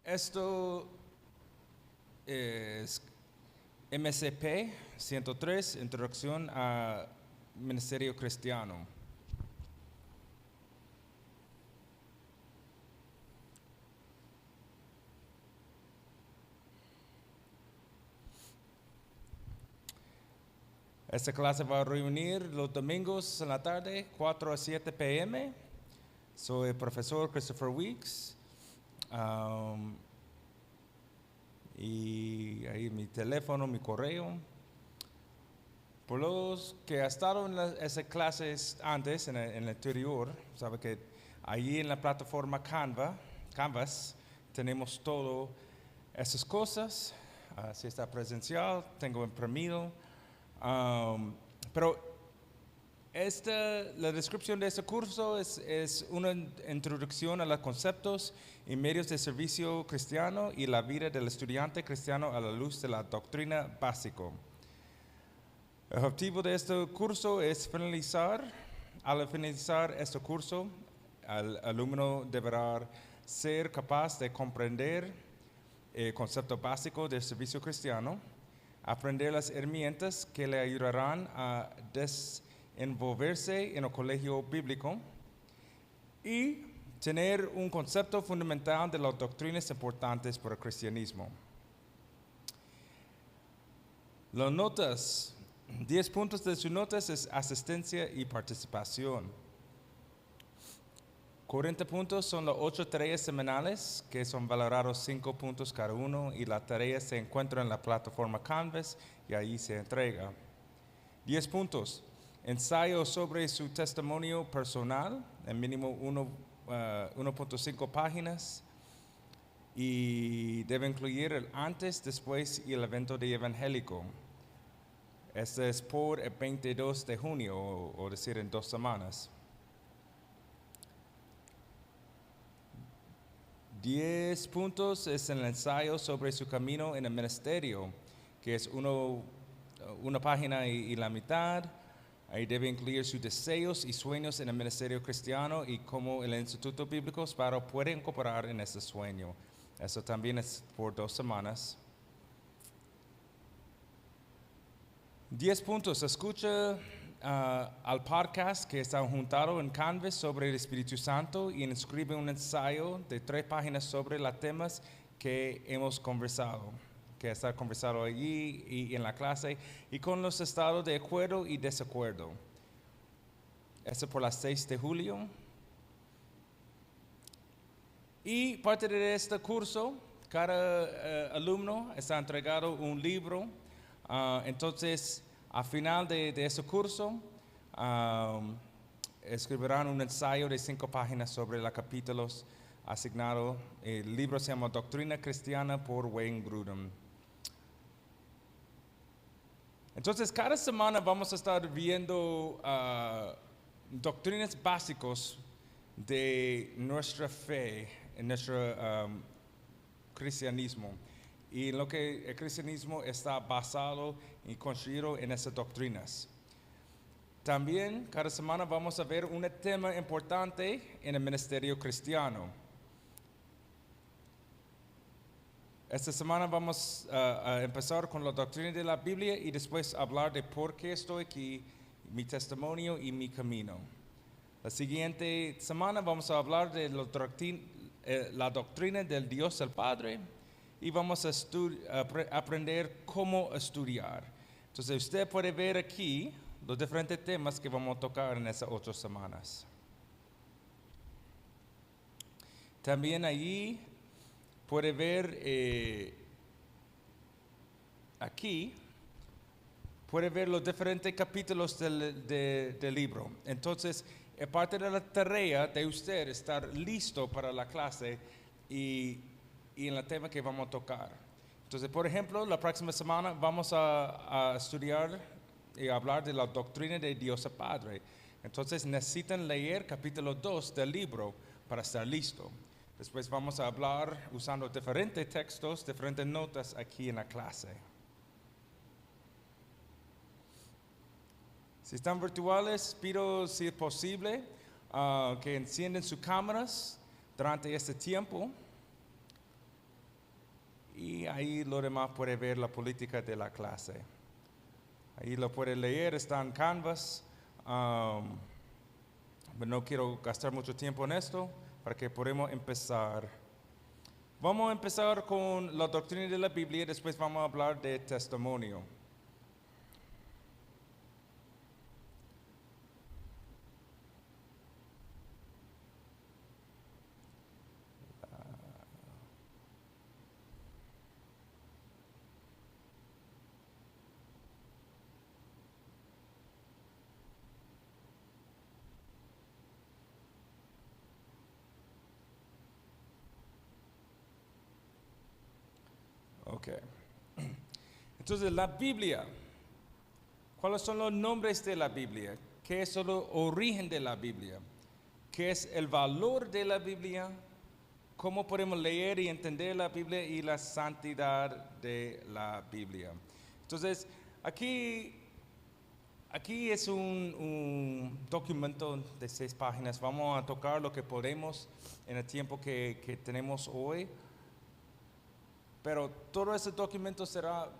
Esto es MCP 103, Introducción a Ministerio Cristiano. Esta clase va a reunir los domingos en la tarde, 4 a 7 p.m. Soy el profesor Christopher Weeks. Y ahí mi teléfono, mi correo. Por los que han estado en esas clases antes, en el anterior, sabe que allí en la plataforma Canvas, tenemos todo esas cosas. Si está presencial, tengo imprimido. Pero la descripción de este curso es una introducción a los conceptos y medios de servicio cristiano y la vida del estudiante cristiano a la luz de la doctrina básica. El objetivo de este curso es al finalizar este curso, el alumno deberá ser capaz de comprender el concepto básico del servicio cristiano, aprender las herramientas que le ayudarán a desenvolverse en el colegio bíblico y tener un concepto fundamental de las doctrinas importantes para el cristianismo. Las notas, 10 puntos de sus notas es asistencia y participación. 40 puntos son las 8 tareas semanales, que son valorados 5 puntos cada uno, y la tarea se encuentra en la plataforma Canvas y ahí se entrega. 10 puntos. Ensayo sobre su testimonio personal, en mínimo 1.5 páginas, y debe incluir el antes, después y el evento de evangélico. Este es por el 22 de junio, o decir en 2 semanas. 10 puntos es el ensayo sobre su camino en el ministerio, que es una página y la mitad. Ahí debe incluir sus deseos y sueños en el ministerio cristiano y cómo el Instituto Bíblico Sparrow puede incorporar en ese sueño. Eso también es por 2 semanas. 10 puntos. Escucha al podcast que está juntado en Canvas sobre el Espíritu Santo y escribe un ensayo de 3 páginas sobre los temas que hemos conversado, que está conversado allí y en la clase, y con los estados de acuerdo y desacuerdo. Eso por las 6 de julio. Y parte de este curso, cada alumno está entregado un libro. Entonces, al final de ese curso, escribirán un ensayo de 5 páginas sobre los capítulos asignados. El libro se llama Doctrina Cristiana por Wayne Grudem. Entonces, cada semana vamos a estar viendo doctrinas básicas de nuestra fe, en nuestro cristianismo. Y lo que el cristianismo está basado y construido en esas doctrinas. También cada semana vamos a ver un tema importante en el ministerio cristiano. Esta semana vamos a empezar con la doctrina de la Biblia y después hablar de por qué estoy aquí, mi testimonio y mi camino. La siguiente semana vamos a hablar de la doctrina del Dios el Padre. Y vamos a aprender cómo estudiar. Entonces usted puede ver aquí los diferentes temas que vamos a tocar en esas 8 semanas. También allí puede ver aquí, puede ver los diferentes capítulos del libro. Entonces, es parte de la tarea de usted estar listo para la clase y en el tema que vamos a tocar. Entonces, por ejemplo, la próxima semana vamos a estudiar y hablar de la doctrina de Dios el Padre. Entonces, necesitan leer capítulo 2 del libro para estar listo. Después vamos a hablar usando diferentes textos, diferentes notas aquí en la clase. Si están virtuales, pido si es posible que enciendan sus cámaras durante este tiempo. y ahí lo demás puede ver la política de la clase. Ahí lo puede leer, está en Canvas. No quiero gastar mucho tiempo en esto para que podamos empezar. Vamos a empezar con la doctrina de la Biblia, después vamos a hablar de testimonio. Ok. Entonces, la Biblia. ¿Cuáles son los nombres de la Biblia? ¿Qué es el origen de la Biblia? ¿Qué es el valor de la Biblia? ¿Cómo podemos leer y entender la Biblia y la santidad de la Biblia? Entonces, aquí es un documento de 6 páginas. Vamos a tocar lo que podemos en el tiempo que tenemos hoy. Pero todo ese documento será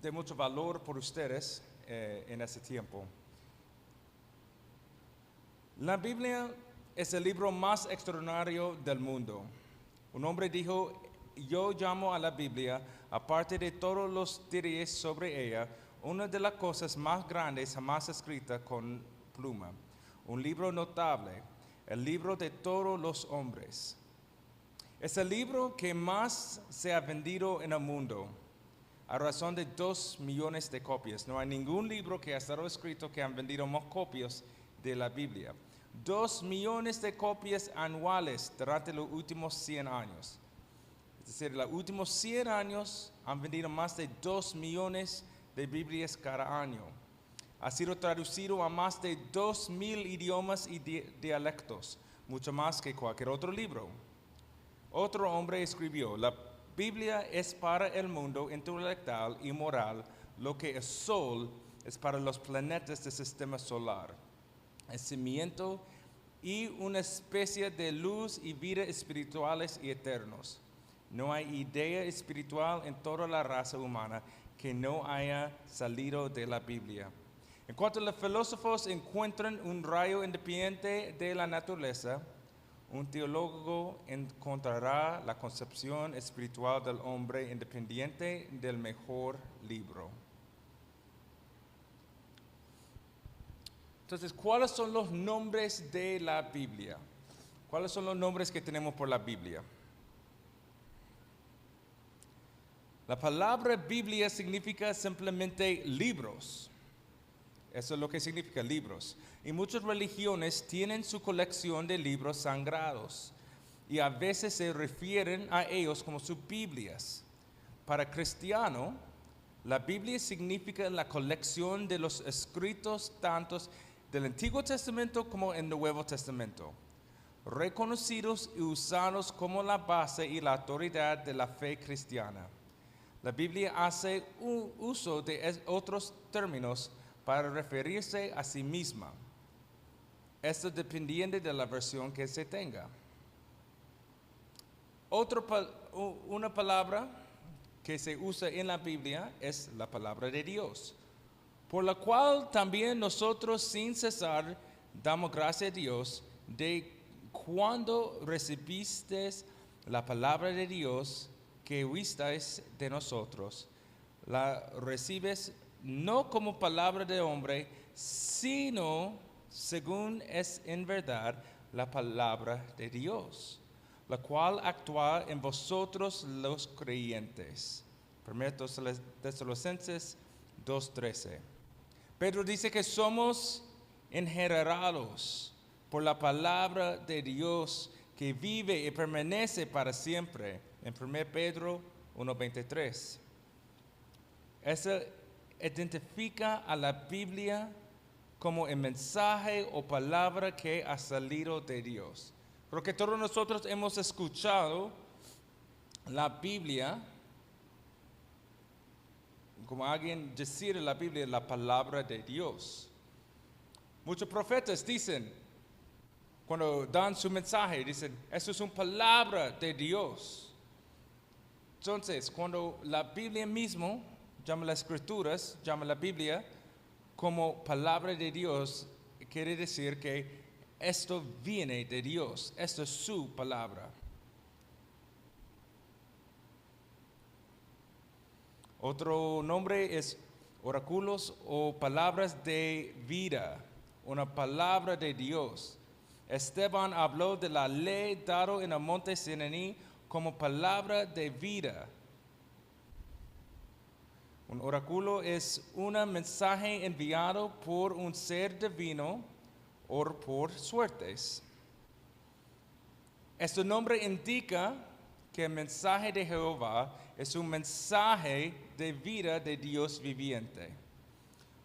de mucho valor por ustedes en ese tiempo. La Biblia es el libro más extraordinario del mundo. Un hombre dijo, yo llamo a la Biblia, aparte de todos los teorías sobre ella, una de las cosas más grandes jamás escrita con pluma. Un libro notable, el libro de todos los hombres. Es el libro que más se ha vendido en el mundo, a razón de 2 millones de copias. No hay ningún libro que ha estado escrito que han vendido más copias de la Biblia. 2 millones de copias anuales durante los últimos 100 años. Es decir, los últimos 100 años han vendido más de 2 millones de Biblias cada año. Ha sido traducido a más de 2,000 idiomas y dialectos, mucho más que cualquier otro libro. Otro hombre escribió, la Biblia es para el mundo intelectual y moral lo que el sol es para los planetas del sistema solar. El cimiento y una especie de luz y vida espirituales y eternos. No hay idea espiritual en toda la raza humana que no haya salido de la Biblia. En cuanto los filósofos encuentran un rayo independiente de la naturaleza, un teólogo encontrará la concepción espiritual del hombre independiente del mejor libro. Entonces, ¿cuáles son los nombres de la Biblia? ¿Cuáles son los nombres que tenemos por la Biblia? La palabra Biblia significa simplemente libros. Eso es lo que significa libros. Y muchas religiones tienen su colección de libros sagrados y a veces se refieren a ellos como sus Biblias. Para cristiano, la Biblia significa la colección de los escritos tantos del Antiguo Testamento como en el Nuevo Testamento, reconocidos y usados como la base y la autoridad de la fe cristiana. La Biblia hace uso de otros términos para referirse a sí misma. Esto dependiendo de la versión que se tenga. Una palabra que se usa en la Biblia es la palabra de Dios, por la cual también nosotros sin cesar damos gracias a Dios de cuando recibiste la palabra de Dios que oísteis de nosotros, la recibes no como palabra de hombre, sino según es en verdad la palabra de Dios, la cual actúa en vosotros los creyentes. 1 Tesalonicenses 2:13. Pedro dice que somos engendrados por la palabra de Dios que vive y permanece para siempre, en 1 Pedro 1:23. Eso identifica a la Biblia como el mensaje o palabra que ha salido de Dios. Porque todos nosotros hemos escuchado la Biblia, como alguien decir la Biblia, la palabra de Dios. Muchos profetas dicen, cuando dan su mensaje, dicen, eso es una palabra de Dios. Entonces, cuando la Biblia mismo llama las escrituras, llama la Biblia como palabra de Dios, quiere decir que esto viene de Dios, esto es su palabra. Otro nombre es oráculos o palabras de vida, una palabra de Dios. Esteban habló de la ley dada en el monte Sinaí como palabra de vida. Un oráculo es un mensaje enviado por un ser divino o por suertes. Este nombre indica que el mensaje de Jehová es un mensaje de vida de Dios viviente.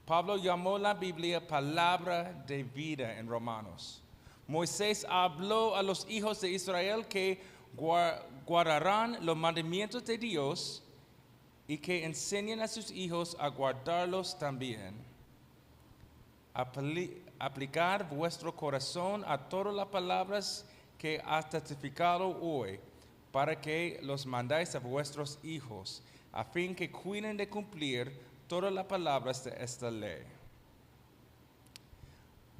Pablo llamó la Biblia palabra de vida en Romanos. Moisés habló a los hijos de Israel que guardarán los mandamientos de Dios y que enseñen a sus hijos a guardarlos también. Aplicar vuestro corazón a todas las palabras que has testificado hoy, para que los mandáis a vuestros hijos, a fin que cuiden de cumplir todas las palabras de esta ley.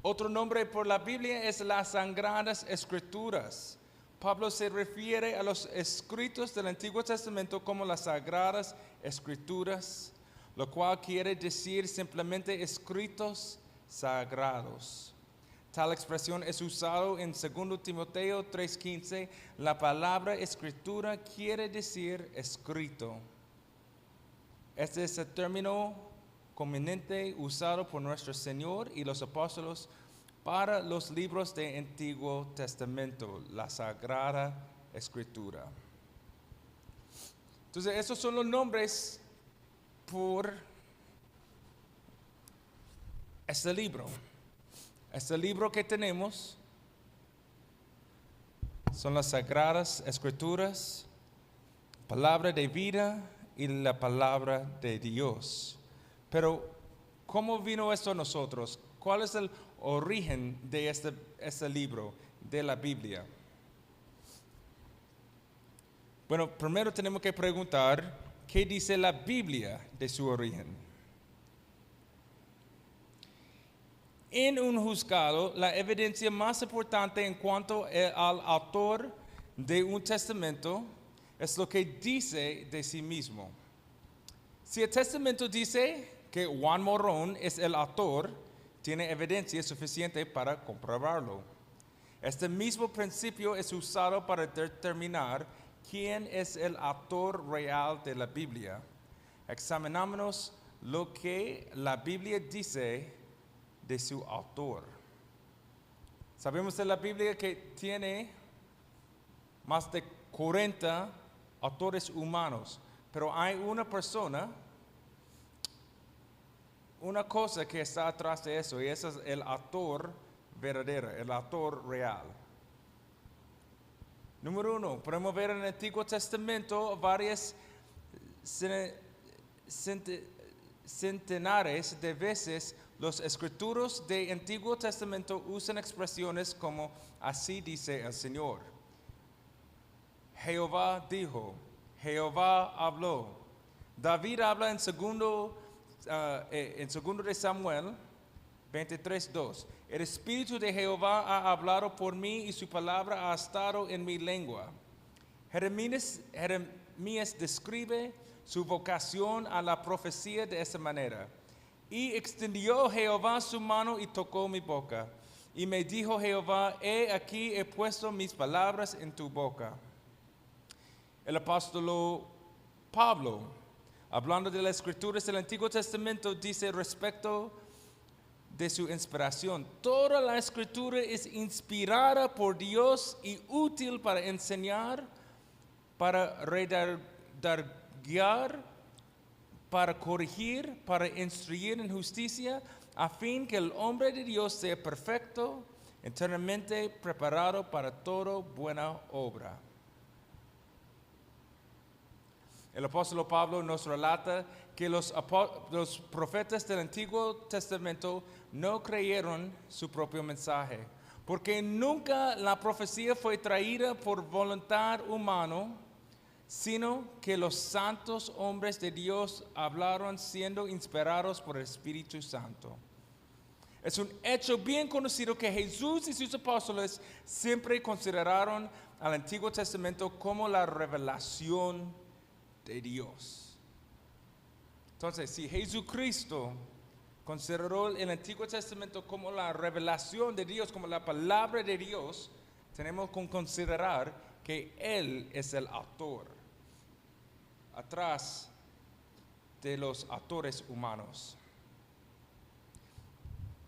Otro nombre por la Biblia es las Sagradas Escrituras. Pablo se refiere a los escritos del Antiguo Testamento como las Sagradas Escrituras, lo cual quiere decir simplemente escritos sagrados. Tal expresión es usada en 2 Timoteo 3:15. La palabra escritura quiere decir escrito. Este es el término comúnmente usado por nuestro Señor y los apóstoles para los libros del Antiguo Testamento, la Sagrada Escritura. Entonces, esos son los nombres por este libro. Este libro que tenemos son las Sagradas Escrituras, palabra de vida y la palabra de Dios. Pero, ¿cómo vino esto a nosotros? ¿Cuál es el origen de este libro, de la Biblia? Bueno, primero tenemos que preguntar, ¿qué dice la Biblia de su origen? En un juzgado, la evidencia más importante en cuanto al autor de un testamento es lo que dice de sí mismo. Si el testamento dice que Juan Morón es el autor, tiene evidencia suficiente para comprobarlo. Este mismo principio es usado para determinar quién es el autor real de la Biblia. Examinamos lo que la Biblia dice de su autor. Sabemos de la Biblia que tiene más de 40 autores humanos, pero hay una persona, una cosa que está atrás de eso, y ese es el autor verdadero, el autor real. Número 1, podemos ver en el Antiguo Testamento varias centenares de veces los escrituros del Antiguo Testamento usan expresiones como así dice el Señor. Jehová dijo, Jehová habló. David habla en segundo de Samuel 23:2. El Espíritu de Jehová ha hablado por mí y su palabra ha estado en mi lengua. Jeremías describe su vocación a la profecía de esta manera. Y extendió Jehová su mano y tocó mi boca. Y me dijo Jehová, he aquí he puesto mis palabras en tu boca. El apóstol Pablo, hablando de las escrituras del Antiguo Testamento, dice respecto de su inspiración: toda la escritura es inspirada por Dios y útil para enseñar, para redarguir, para corregir, para instruir en justicia, a fin que el hombre de Dios sea perfecto, enteramente preparado para toda buena obra. El apóstol Pablo nos relata que los profetas del Antiguo Testamento no creyeron su propio mensaje, porque nunca la profecía fue traída por voluntad humana, sino que los santos hombres de Dios hablaron siendo inspirados por el Espíritu Santo. Es un hecho bien conocido que Jesús y sus apóstoles siempre consideraron al Antiguo Testamento como la revelación de Dios. Entonces, si Jesucristo consideró el Antiguo Testamento como la revelación de Dios, como la palabra de Dios, tenemos que considerar que Él es el autor, atrás de los autores humanos.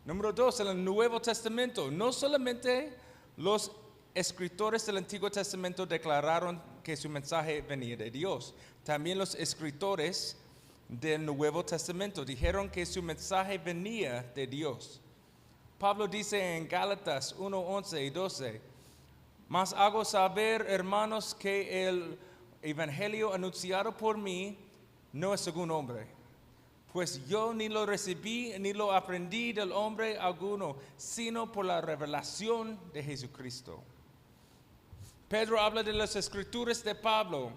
Número 2, en el Nuevo Testamento, no solamente los escritores del Antiguo Testamento declararon que su mensaje venía de Dios, también los escritores del Nuevo Testamento dijeron que su mensaje venía de Dios. Pablo dice en Gálatas 1, 11 y 12, mas hago saber, hermanos, que el evangelio anunciado por mí no es según hombre. Pues yo ni lo recibí ni lo aprendí del hombre alguno, sino por la revelación de Jesucristo. Pedro habla de las escrituras de Pablo,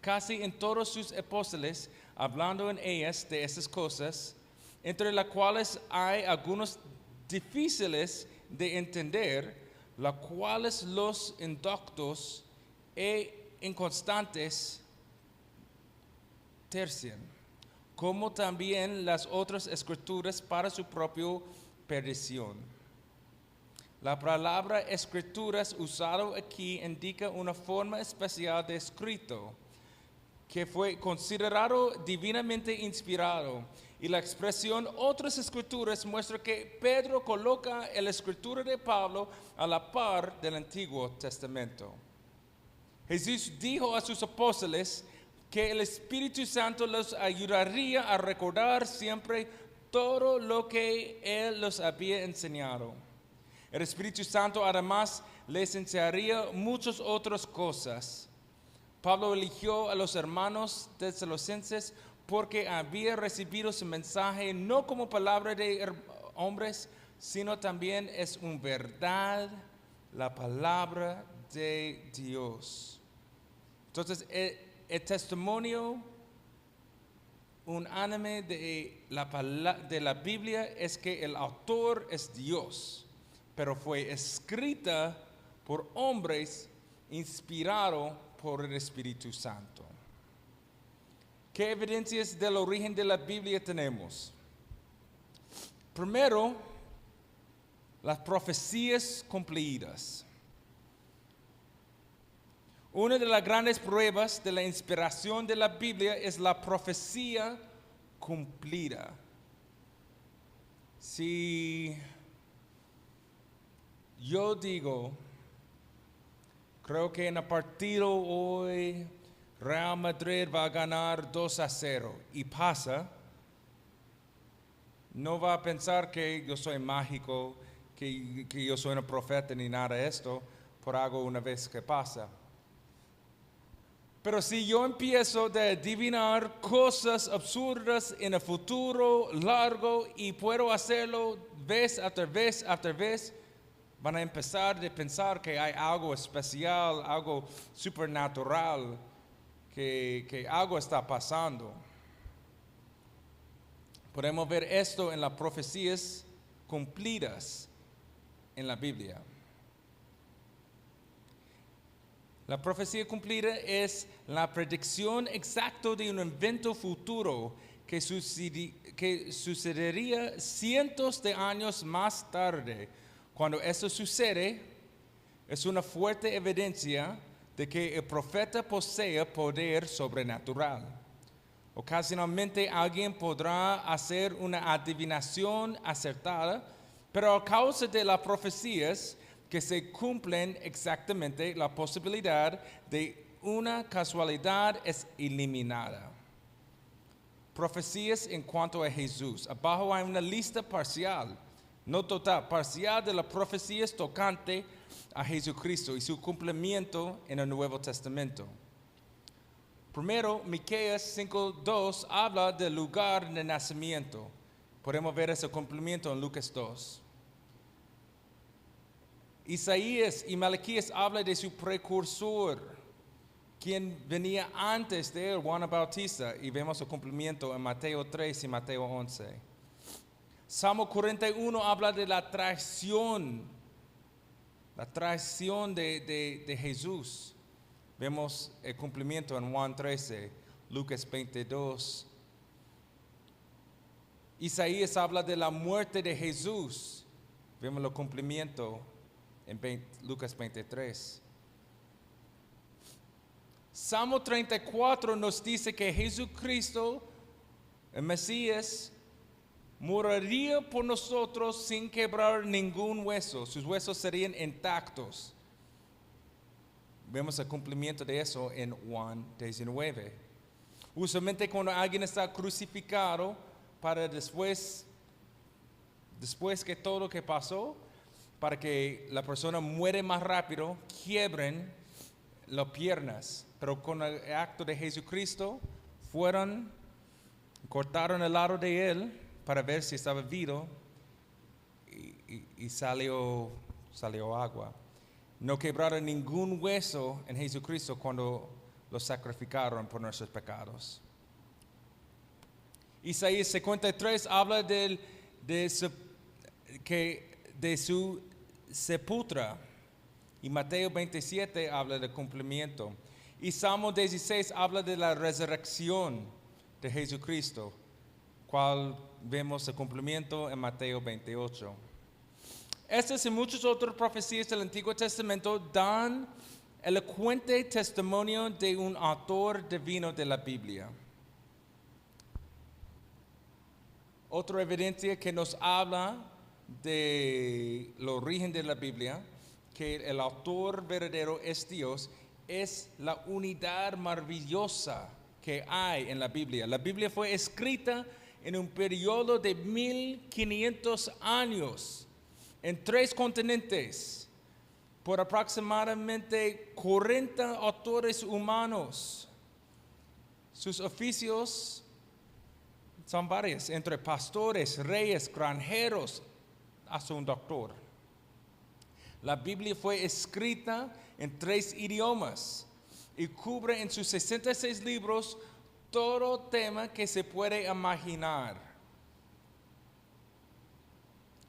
casi en todos sus epístolas, hablando en ellas de esas cosas, entre las cuales hay algunos difíciles de entender, las cuales los indoctos e inconstantes tercian, como también las otras escrituras para su propia perdición. La palabra escrituras usado aquí indica una forma especial de escrito que fue considerado divinamente inspirado, y la expresión otras escrituras muestra que Pedro coloca la escritura de Pablo a la par del Antiguo Testamento. Jesús dijo a sus apóstoles que el Espíritu Santo los ayudaría a recordar siempre todo lo que Él los había enseñado. El Espíritu Santo además les enseñaría muchas otras cosas. Pablo eligió a los hermanos tesalonicenses porque había recibido su mensaje no como palabra de hombres, sino también es una verdad, la palabra de Dios. Entonces, el testimonio unánime de la Biblia es que el autor es Dios, pero fue escrita por hombres inspirados por el Espíritu Santo. ¿Qué evidencias del origen de la Biblia tenemos? Primero, las profecías cumplidas. Una de las grandes pruebas de la inspiración de la Biblia es la profecía cumplida. Si yo digo, creo que en el partido hoy Real Madrid va a ganar 2-0 y pasa, no va a pensar que yo soy mágico, que yo soy un profeta ni nada de esto, por algo una vez que pasa. Pero si yo empiezo a adivinar cosas absurdas en el futuro largo y puedo hacerlo vez tras vez, van a empezar a pensar que hay algo especial, algo supernatural, que algo está pasando. Podemos ver esto en las profecías cumplidas en la Biblia. La profecía cumplida es la predicción exacta de un evento futuro que sucedería cientos de años más tarde. Cuando eso sucede, es una fuerte evidencia de que el profeta posee poder sobrenatural. Ocasionalmente alguien podrá hacer una adivinación acertada, pero a causa de las profecías que se cumplen exactamente, la posibilidad de una casualidad es eliminada. Profecías en cuanto a Jesús. Abajo hay una lista parcial, no total, parcial de las profecías tocante a Jesucristo y su cumplimiento en el Nuevo Testamento. Primero, Miqueas 5:2 habla del lugar de nacimiento. Podemos ver ese cumplimiento en Lucas 2. Isaías y Malaquías hablan de su precursor, quien venía antes de él, Juan el Bautista, y vemos el cumplimiento en Mateo 3 y Mateo 11. Salmo 41 habla de la traición de Jesús. Vemos el cumplimiento en Juan 13, Lucas 22. Isaías habla de la muerte de Jesús. Vemos el cumplimiento en Lucas 23. Salmo 34 nos dice que Jesucristo, el Mesías, moriría por nosotros sin quebrar ningún hueso. Sus huesos serían intactos. Vemos el cumplimiento de eso en Juan 19. Usualmente cuando alguien está crucificado, para después que todo lo que pasó, para que la persona muere más rápido, quiebren las piernas. Pero con el acto de Jesucristo, cortaron el lado de él para ver si estaba vivo y salió agua. No quebraron ningún hueso en Jesucristo cuando lo sacrificaron por nuestros pecados. Isaías 53 habla de su sepultura. Y Mateo 27 habla del cumplimiento. Y Salmo 16 habla de la resurrección de Jesucristo, cual vemos el cumplimiento en Mateo 28. Estas y muchas otras profecías del Antiguo Testamento dan elocuente testimonio de un autor divino de la Biblia. Otra evidencia que nos habla del origen de la Biblia, que el autor verdadero es Dios, es la unidad maravillosa que hay en la Biblia. La Biblia fue escrita en un periodo de 1500 años, en 3 continentes, por aproximadamente 40 autores humanos. Sus oficios son varios, entre pastores, reyes, granjeros, hasta un doctor. La Biblia fue escrita en 3 idiomas y cubre en sus 66 libros todo tema que se puede imaginar.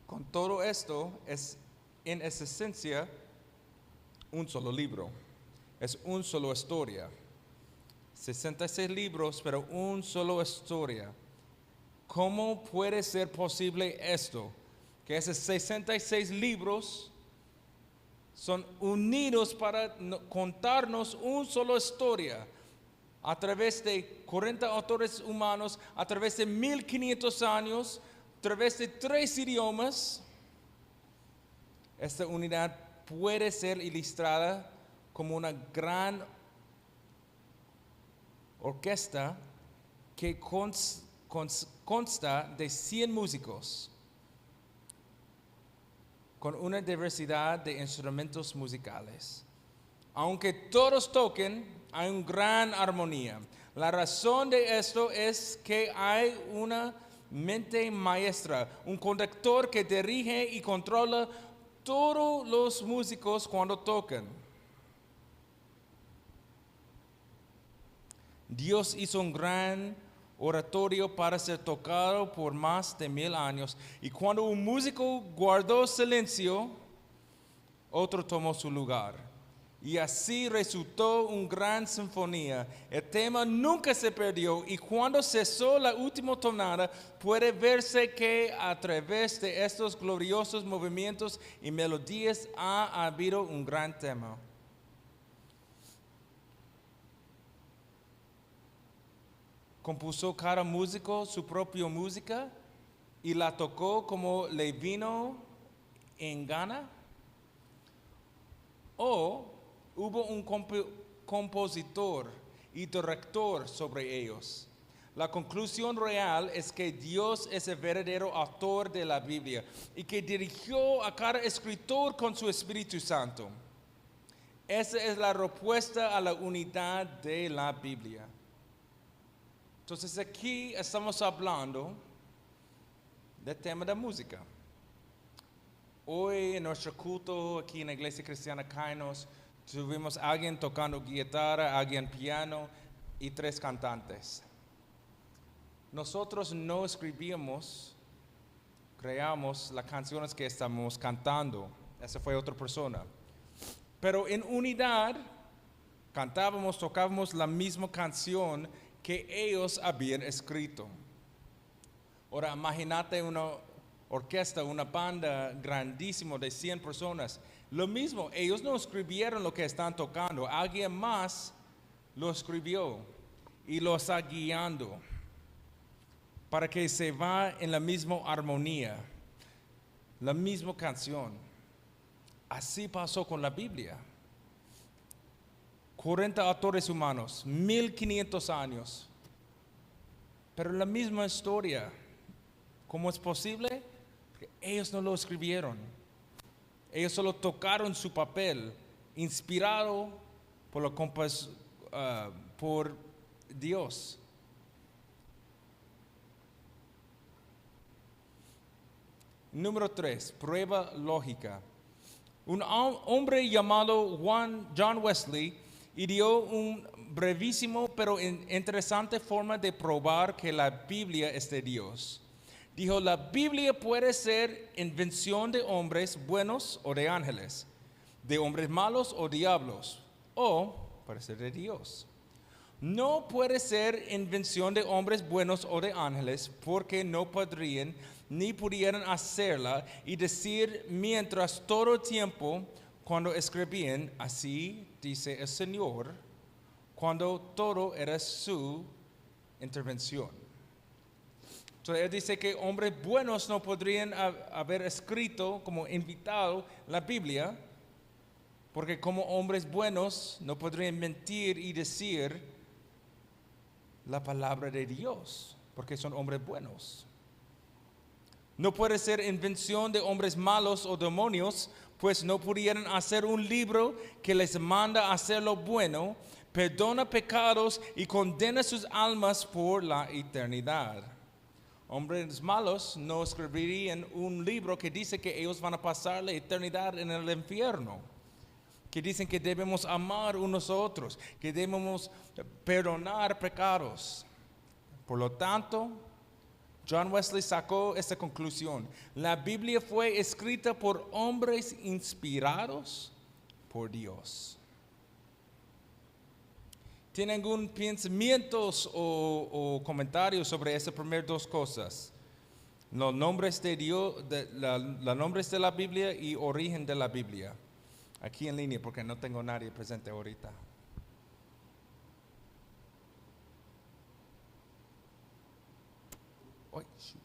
Con todo esto, es en esencia un solo libro. Es una sola historia. 66 libros, pero una sola historia. ¿Cómo puede ser posible esto? Que esos 66 libros son unidos para contarnos una sola historia. A través de 40 autores humanos, a través de 1500 años, a través de 3 idiomas, esta unidad puede ser ilustrada como una gran orquesta que consta de 100 músicos con una diversidad de instrumentos musicales. Aunque todos toquen, hay una gran armonía. La razón de esto es que hay una mente maestra, un conductor que dirige y controla todos los músicos cuando tocan. Dios hizo un gran oratorio para ser tocado por más de 1000 años, y cuando un músico guardó silencio, otro tomó su lugar. Y así resultó una gran sinfonía. El tema nunca se perdió, y cuando cesó la última tonada, puede verse que a través de estos gloriosos movimientos y melodías ha habido un gran tema. Compuso cada músico su propia música y la tocó como le vino en gana. ¿O hubo un compositor y director sobre ellos? La conclusión real es que Dios es el verdadero autor de la Biblia y que dirigió a cada escritor con su Espíritu Santo. Esa es la respuesta a la unidad de la Biblia. Entonces aquí estamos hablando del tema de música. Hoy en nuestro culto aquí en la Iglesia Cristiana Kainos Tuvimos alguien tocando guitarra, alguien piano y 3 cantantes. Nosotros no escribíamos, creamos las canciones que estamos cantando. Esa fue otra persona. Pero en unidad cantábamos, tocábamos la misma canción que ellos habían escrito. Ahora imagínate una orquesta, una banda grandísima de 100 personas. Lo mismo, ellos no escribieron lo que están tocando, alguien más lo escribió y lo está guiando para que se va en la misma armonía, la misma canción. Así pasó con la Biblia. 40 autores humanos, 1500 años, pero la misma historia. ¿Cómo es posible? Porque ellos no lo escribieron. Ellos solo tocaron su papel, inspirado por Dios. Número 3, prueba lógica. Un hombre llamado John Wesley ideó un brevísimo pero interesante forma de probar que la Biblia es de Dios. Dijo, la Biblia puede ser invención de hombres buenos o de ángeles, de hombres malos o diablos, o puede ser de Dios. No puede ser invención de hombres buenos o de ángeles, porque no podrían ni pudieran hacerla y decir mientras todo el tiempo cuando escribían, así dice el Señor, cuando todo era su intervención. Entonces él dice que hombres buenos no podrían haber escrito como invitado la Biblia, porque como hombres buenos no podrían mentir y decir la palabra de Dios, porque son hombres buenos. No puede ser invención de hombres malos o demonios, pues no pudieran hacer un libro que les manda a hacer lo bueno, perdona pecados y condena sus almas por la eternidad. Hombres malos no escribirían un libro que dice que ellos van a pasar la eternidad en el infierno, que dicen que debemos amar unos a otros, que debemos perdonar pecados. Por lo tanto, John Wesley sacó esta conclusión. La Biblia fue escrita por hombres inspirados por Dios. ¿Tienen algún pensamientos o comentarios sobre esas primeras 2 cosas? Los nombres de Dios, los nombres de la Biblia y origen de la Biblia. Aquí en línea, porque no tengo nadie presente ahorita. Ay, shoot.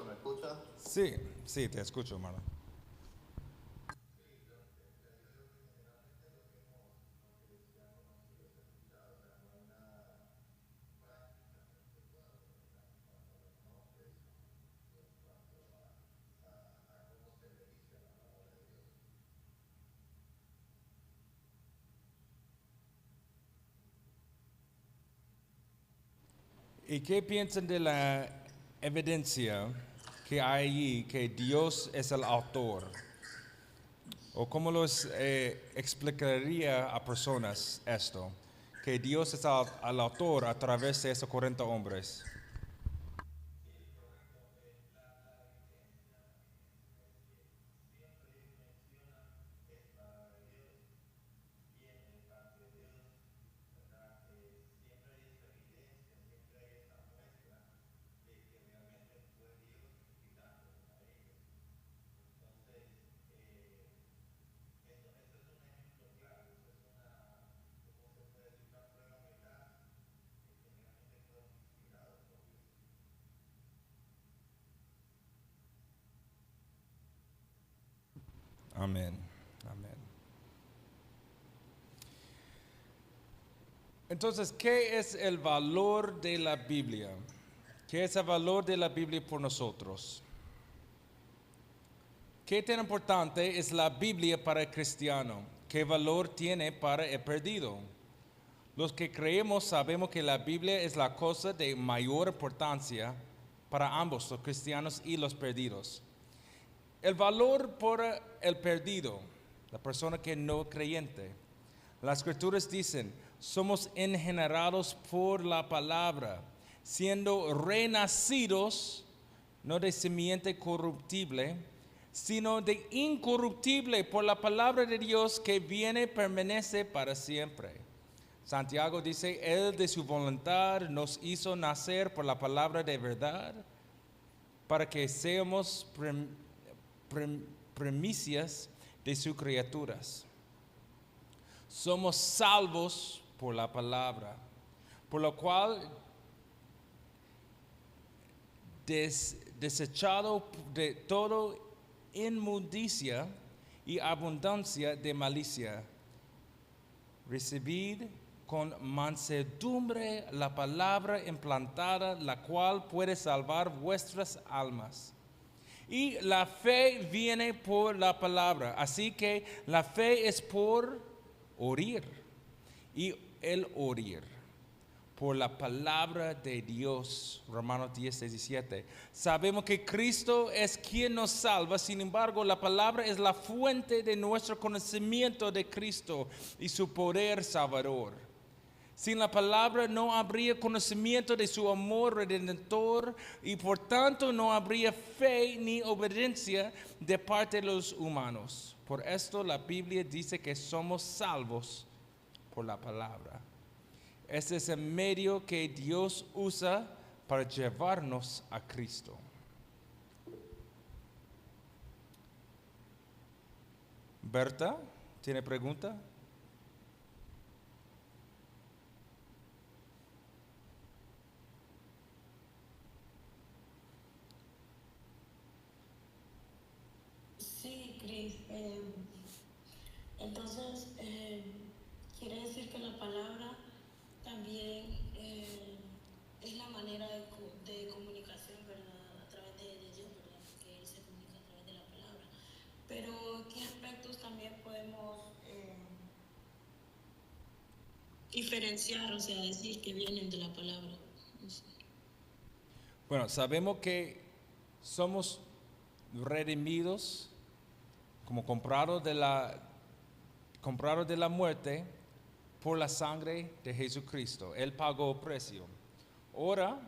¿Me escucha? Sí, sí, te escucho, hermano. ¿Y qué piensan de la evidencia que hay allí que Dios es el autor? ¿O cómo los explicaría a personas esto? Que Dios es el autor a través de esos 40 hombres. Amén. Amén. Entonces, ¿qué es el valor de la Biblia? ¿Qué es el valor de la Biblia por nosotros? ¿Qué tan importante es la Biblia para el cristiano? ¿Qué valor tiene para el perdido? Los que creemos sabemos que la Biblia es la cosa de mayor importancia para ambos, los cristianos y los perdidos. El valor por el perdido, la persona que no creyente. Las escrituras dicen, somos engenerados por la palabra, siendo renacidos, no de simiente corruptible, sino de incorruptible por la palabra de Dios que viene y permanece para siempre. Santiago dice, Él de su voluntad nos hizo nacer por la palabra de verdad, para que seamos primicias de sus criaturas. Somos salvos por la palabra, por lo cual desechado de todo inmundicia y abundancia de malicia, recibid con mansedumbre la palabra implantada, la cual puede salvar vuestras almas. Y la fe viene por la palabra, así que la fe es por oír, y el oír por la palabra de Dios. Romanos 10:17. Sabemos que Cristo es quien nos salva, sin embargo, la palabra es la fuente de nuestro conocimiento de Cristo y su poder salvador. Sin la palabra no habría conocimiento de su amor redentor y por tanto no habría fe ni obediencia de parte de los humanos. Por esto la Biblia dice que somos salvos por la palabra. Este es el medio que Dios usa para llevarnos a Cristo. Berta, ¿tiene pregunta? Sí, Cris. Entonces, quiere decir que la palabra también es la manera de comunicación, ¿verdad? A través de Dios, ¿verdad? Que Él se comunica a través de la palabra. Pero, ¿qué aspectos también podemos diferenciar, o sea, decir que vienen de la palabra? No sé. Bueno, sabemos que somos redimidos, como comprados de la muerte por la sangre de Jesucristo. Él pagó precio. Ahora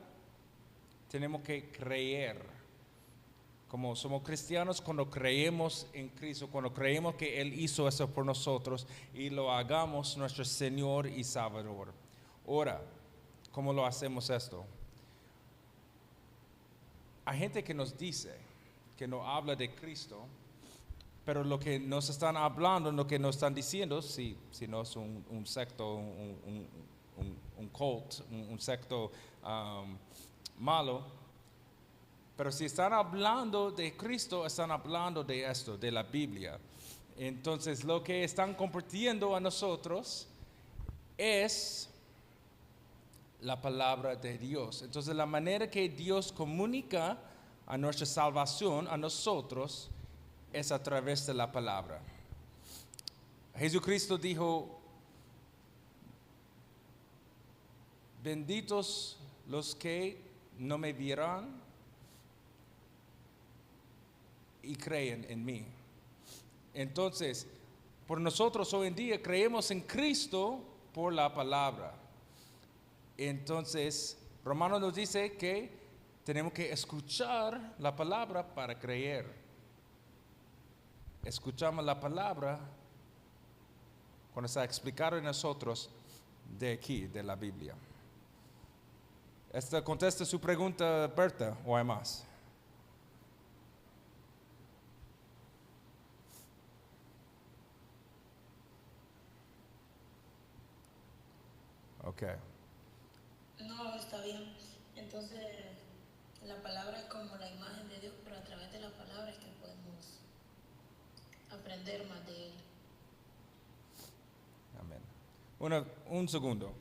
tenemos que creer. Como somos cristianos, cuando creemos en Cristo, cuando creemos que Él hizo eso por nosotros y lo hagamos nuestro Señor y Salvador. Ahora, ¿cómo lo hacemos esto? Hay gente que nos dice, que no habla de Cristo, pero lo que nos están hablando, lo que nos están diciendo, si no es un secto, un cult, un secto malo, pero si están hablando de Cristo, están hablando de esto, de la Biblia. Entonces, lo que están compartiendo a nosotros es la palabra de Dios. Entonces, la manera que Dios comunica a nuestra salvación, a nosotros, es a través de la palabra. Jesucristo dijo, benditos los que no me vieran y creen en mí. Entonces, por nosotros hoy en día creemos en Cristo por la palabra. Entonces, Romanos nos dice que tenemos que escuchar la palabra para creer. Escuchamos la palabra cuando está explicado en nosotros de aquí, de la Biblia. ¿Esta contesta su pregunta, Berta, o hay más? Ok. No, está bien. Entonces, la palabra es como la imagen de Dios, pero a través de la palabra es que podemos aprender más de Él. Amén. Un segundo.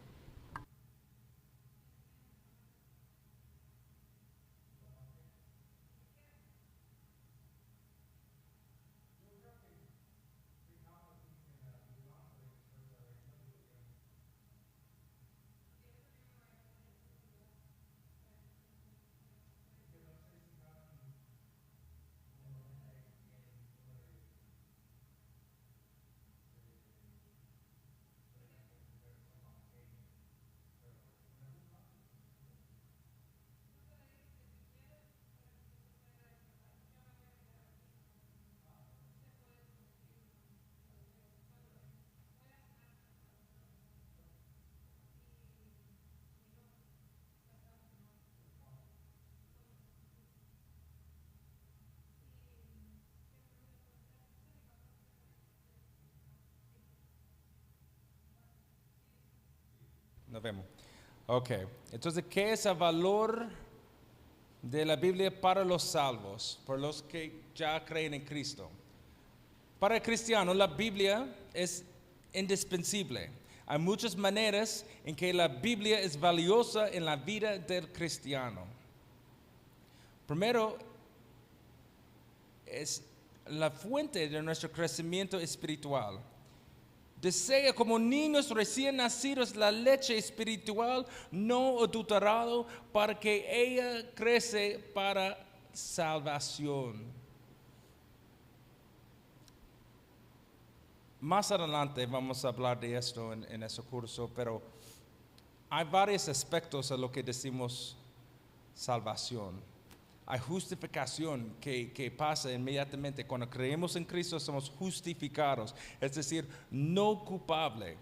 Nos vemos. Ok, entonces, ¿qué es el valor de la Biblia para los salvos, por los que ya creen en Cristo? Para el cristiano, la Biblia es indispensable. Hay muchas maneras en que la Biblia es valiosa en la vida del cristiano. Primero, es la fuente de nuestro crecimiento espiritual. Desea como niños recién nacidos la leche espiritual no adulterado para que ella crece para salvación. Más adelante vamos a hablar de esto en ese curso, pero hay varios aspectos a lo que decimos salvación. Hay justificación que pasa inmediatamente. Cuando creemos en Cristo somos justificados, es decir, no culpable.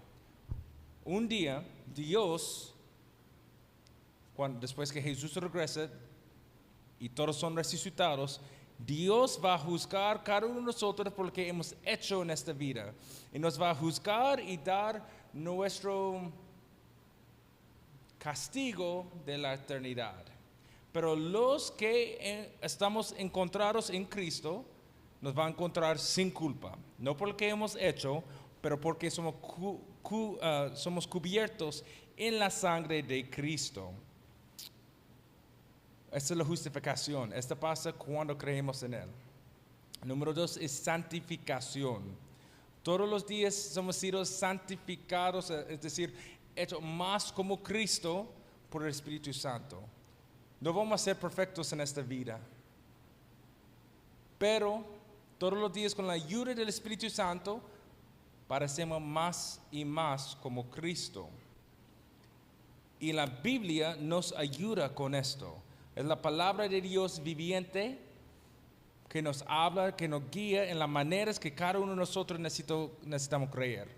Un día, Dios, después que Jesús regresa y todos son resucitados, Dios va a juzgar cada uno de nosotros por lo que hemos hecho en esta vida. Y nos va a juzgar y dar nuestro castigo de la eternidad. Pero los que estamos encontrados en Cristo, nos va a encontrar sin culpa. No por lo que hemos hecho, pero porque somos cubiertos en la sangre de Cristo. Esta es la justificación. Esta pasa cuando creemos en Él. Número 2 es santificación. Todos los días somos sido santificados, es decir, hechos más como Cristo por el Espíritu Santo. No vamos a ser perfectos en esta vida, pero todos los días con la ayuda del Espíritu Santo parecemos más y más como Cristo. Y la Biblia nos ayuda con esto. Es la palabra de Dios viviente que nos habla, que nos guía en las maneras que cada uno de nosotros necesitamos creer.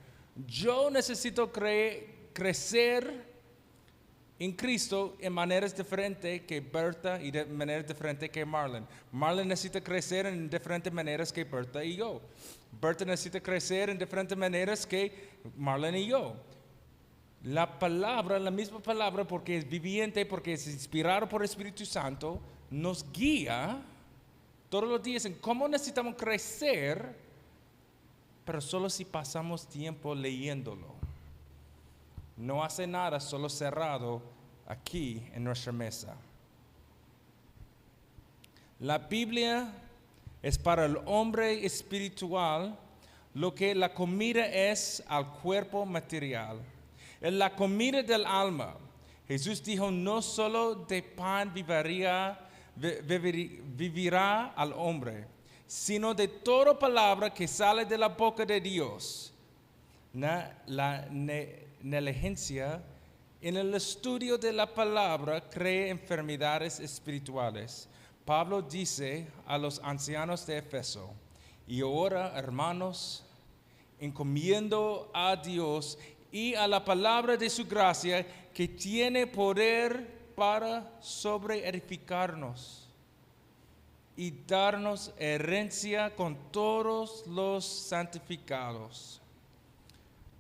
Yo necesito crecer en Cristo en maneras diferentes que Berta y de maneras diferentes que Marlon. Marlon necesita crecer en diferentes maneras que Berta y yo. Berta necesita crecer en diferentes maneras que Marlon y yo. La palabra, la misma palabra, porque es viviente, porque es inspirado por el Espíritu Santo, nos guía todos los días en cómo necesitamos crecer, pero solo si pasamos tiempo leyéndolo. No hace nada solo cerrado aquí en nuestra mesa. La Biblia es para el hombre espiritual lo que la comida es al cuerpo material. Es la comida del alma. Jesús dijo, no solo de pan vivirá al hombre, sino de toda palabra que sale de la boca de Dios. La negligencia en el estudio de la palabra crea enfermedades espirituales. Pablo dice a los ancianos de Éfeso, y ahora, hermanos, encomiendo a Dios y a la palabra de su gracia, que tiene poder para sobreedificarnos y darnos herencia con todos los santificados.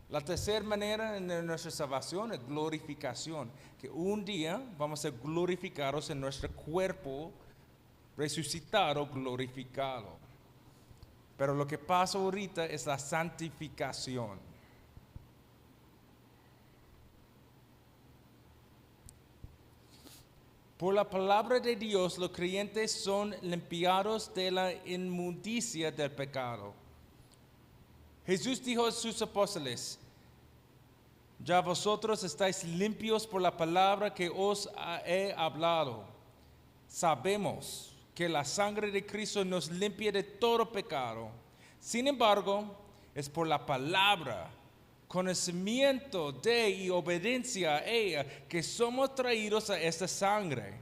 La tercera manera de nuestra salvación es glorificación, que un día vamos a ser glorificados en nuestro cuerpo resucitado, glorificado. Pero lo que pasa ahorita es la santificación. Por la palabra de Dios, los creyentes son limpiados de la inmundicia del pecado. Jesús dijo a sus apóstoles, ya vosotros estáis limpios por la palabra que os he hablado. Sabemos que la sangre de Cristo nos limpia de todo pecado. Sin embargo, es por la palabra, conocimiento de y obediencia a ella que somos traídos a esta sangre.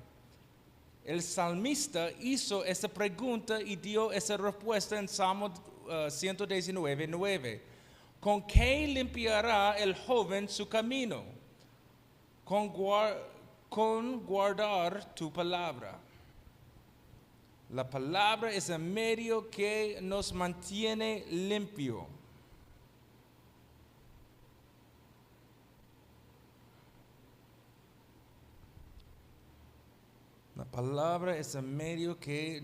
El salmista hizo esta pregunta y dio esa respuesta en Salmo 119:9. ¿Con qué limpiará el joven su camino? Con guardar tu palabra. La palabra es el medio que nos mantiene limpio. La palabra es el medio que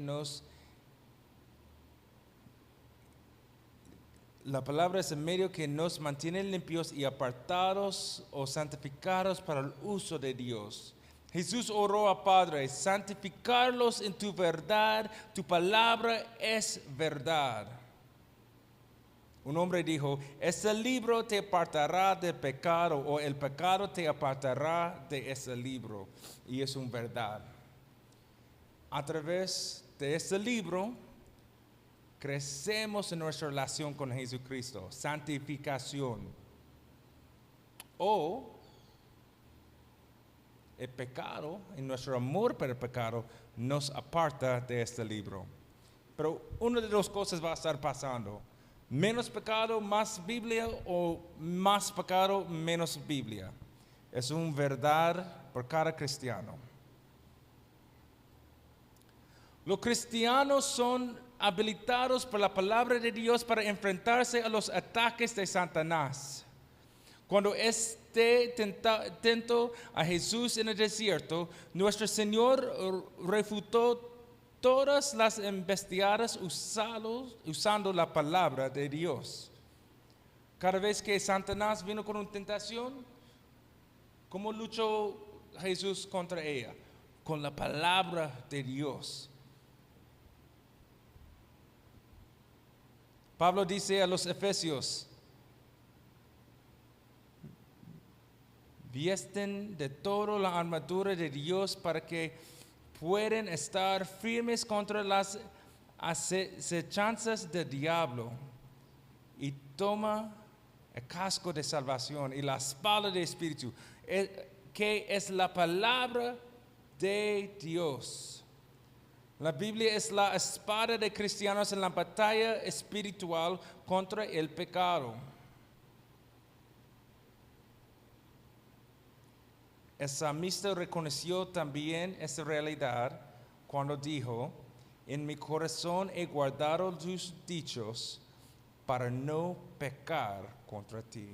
nos mantiene limpios y apartados o santificados para el uso de Dios. Jesús oró a Padre, santificarlos en tu verdad, tu palabra es verdad. Un hombre dijo, este libro te apartará del pecado o el pecado te apartará de ese libro. Y es una verdad. A través de este libro, crecemos en nuestra relación con Jesucristo, santificación. O el pecado, en nuestro amor por el pecado, nos aparta de este libro. Pero una de dos cosas va a estar pasando. Menos pecado, más Biblia, o más pecado, menos Biblia. Es una verdad por cada cristiano. Los cristianos son habilitados por la palabra de Dios para enfrentarse a los ataques de Satanás. Cuando tentó a Jesús en el desierto, nuestro Señor refutó todas las embestidas usando la palabra de Dios. Cada vez que Satanás vino con una tentación, ¿cómo luchó Jesús contra ella? Con la palabra de Dios. Pablo dice a los Efesios, visten de toda la armadura de Dios para que puedan estar firmes contra las acechanzas del diablo, y toma el casco de salvación y la espada del Espíritu, que es la palabra de Dios. La Biblia es la espada de cristianos en la batalla espiritual contra el pecado. El salmista reconoció también esa realidad cuando dijo, en mi corazón he guardado tus dichos para no pecar contra ti.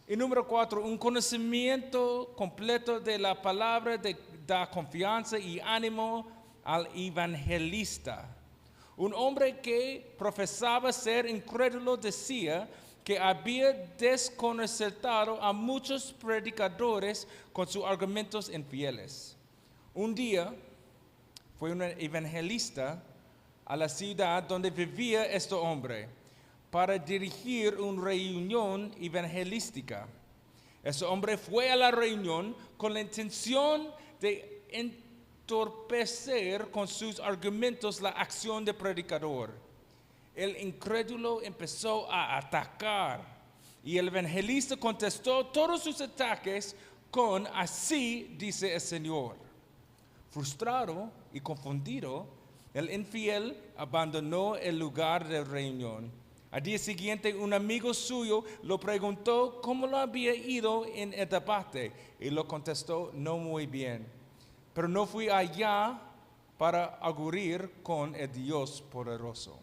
Y número 4, un conocimiento completo de la palabra da confianza y ánimo al evangelista. Un hombre que profesaba ser incrédulo decía que había desconcertado a muchos predicadores con sus argumentos infieles. Un día fue un evangelista a la ciudad donde vivía este hombre para dirigir una reunión evangelística. Ese hombre fue a la reunión con la intención de entorpecer con sus argumentos la acción del predicador. El incrédulo empezó a atacar y el evangelista contestó todos sus ataques con así dice el Señor. Frustrado y confundido, el infiel abandonó el lugar de reunión. Al día siguiente, un amigo suyo lo preguntó cómo lo había ido en el debate y lo contestó no muy bien. Pero no fui allá para augurir con el Dios poderoso.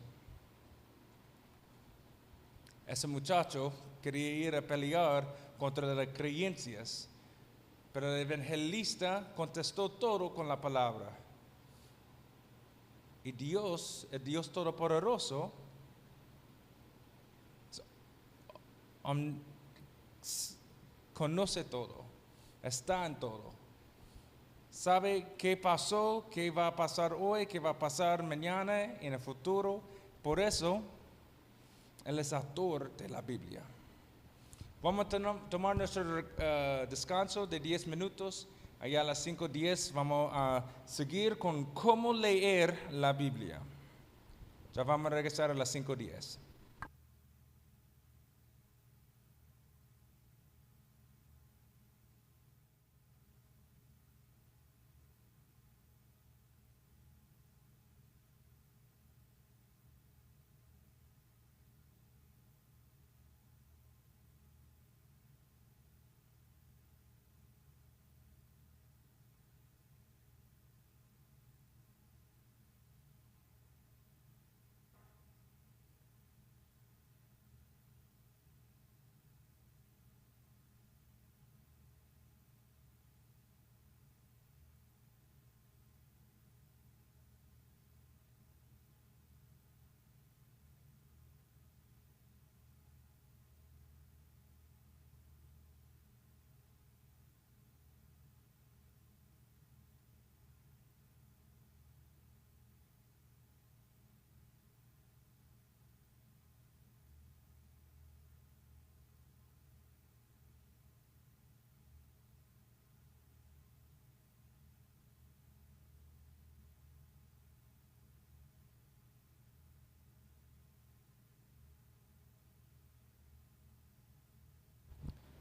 Ese muchacho quería ir a pelear contra las creencias, pero el evangelista contestó todo con la palabra. Y Dios, el Dios Todopoderoso, conoce todo, está en todo. Sabe qué pasó, qué va a pasar hoy, qué va a pasar mañana, en el futuro. Por eso, Él es autor de la Biblia. Vamos a tomar nuestro descanso de 10 minutos. Allá a las 5:10 vamos a seguir con cómo leer la Biblia. Ya vamos a regresar a las 5:10.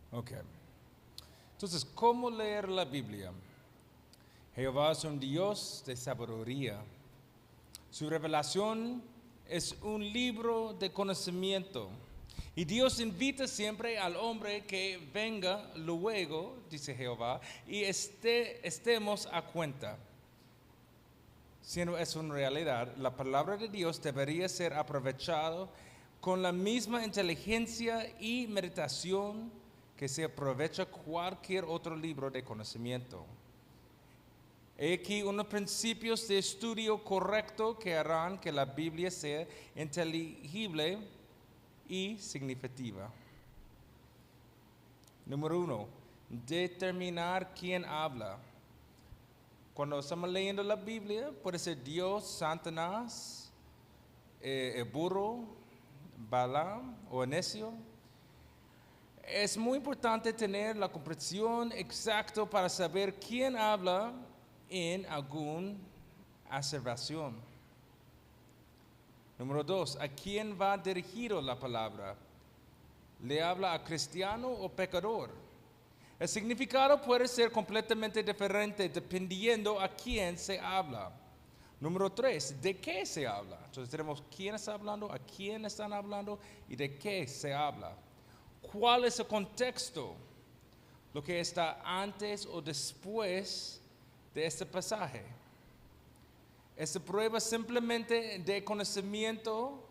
Ok. Entonces, ¿cómo leer la Biblia? Jehová es un Dios de sabiduría. Su revelación es un libro de conocimiento. Y Dios invita siempre al hombre que venga luego, dice Jehová, y estemos a cuenta. Siendo eso una realidad, la palabra de Dios debería ser aprovechada con la misma inteligencia y meditación que se aprovecha cualquier otro libro de conocimiento. He aquí unos principios de estudio correcto que harán que la Biblia sea inteligible y significativa. Número 1, determinar quién habla. Cuando estamos leyendo la Biblia, puede ser Dios, Satanás, el burro, Balaam o necio. Es muy importante tener la comprensión exacta para saber quién habla en alguna observación. Número 2, ¿a quién va dirigido la palabra? ¿Le habla a cristiano o pecador? El significado puede ser completamente diferente dependiendo a quién se habla. Número 3, ¿de qué se habla? Entonces tenemos quién está hablando, a quién están hablando y de qué se habla. ¿Cuál es el contexto? Lo que está antes o después de este pasaje. Esta prueba simplemente de conocimiento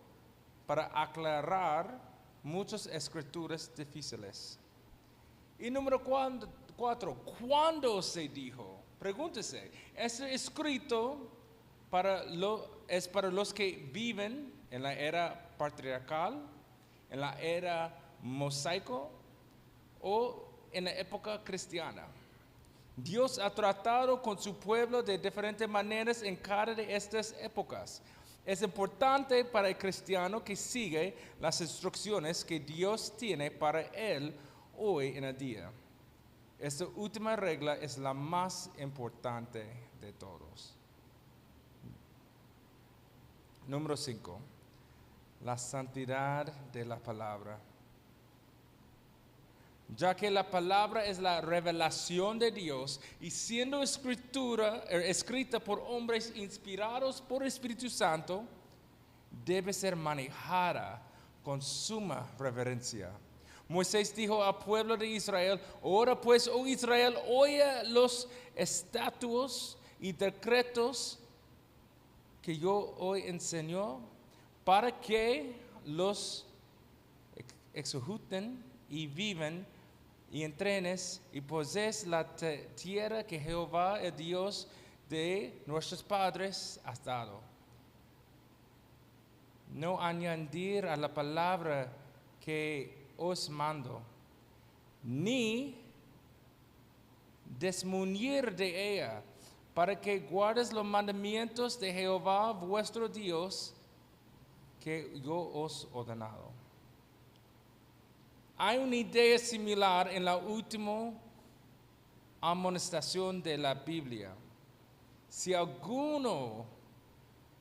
para aclarar muchas escrituras difíciles. Y número 4, ¿cuándo se dijo? Pregúntese, ¿es escrito es para los que viven en la era patriarcal, en la era mosaico o en la época cristiana? Dios ha tratado con su pueblo de diferentes maneras en cada de estas épocas. Es importante para el cristiano que sigue las instrucciones que Dios tiene para él hoy en el día. Esta última regla es la más importante de todos. Número 5. La santidad de la palabra. Ya que la palabra es la revelación de Dios y siendo escrita por hombres inspirados por el Espíritu Santo, debe ser manejada con suma reverencia. Moisés dijo al pueblo de Israel: ahora pues, oh Israel, oye los estatutos y decretos que yo hoy enseño, para que los ejecuten y vivan y entrenes y posees la tierra que Jehová, el Dios de nuestros padres, ha dado. no añadir a la palabra que os mando, ni desmunir de ella, para que guardes los mandamientos de Jehová vuestro Dios, que yo os he ordenado. Hay una idea similar en la última amonestación de la Biblia. Si alguno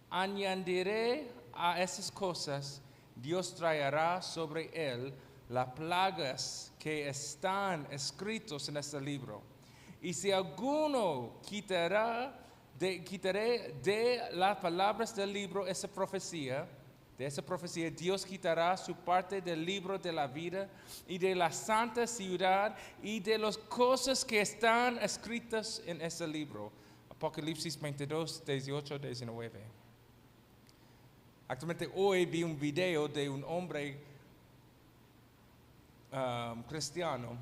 añadiré a esas cosas, Dios traerá sobre él las plagas que están escritas en este libro. Y si alguno quitaré de las palabras del libro de esa profecía, Dios quitará su parte del libro de la vida y de la santa ciudad y de las cosas que están escritas en ese libro. Apocalipsis 22, 18, 19. Actualmente hoy vi un video de un hombre cristiano.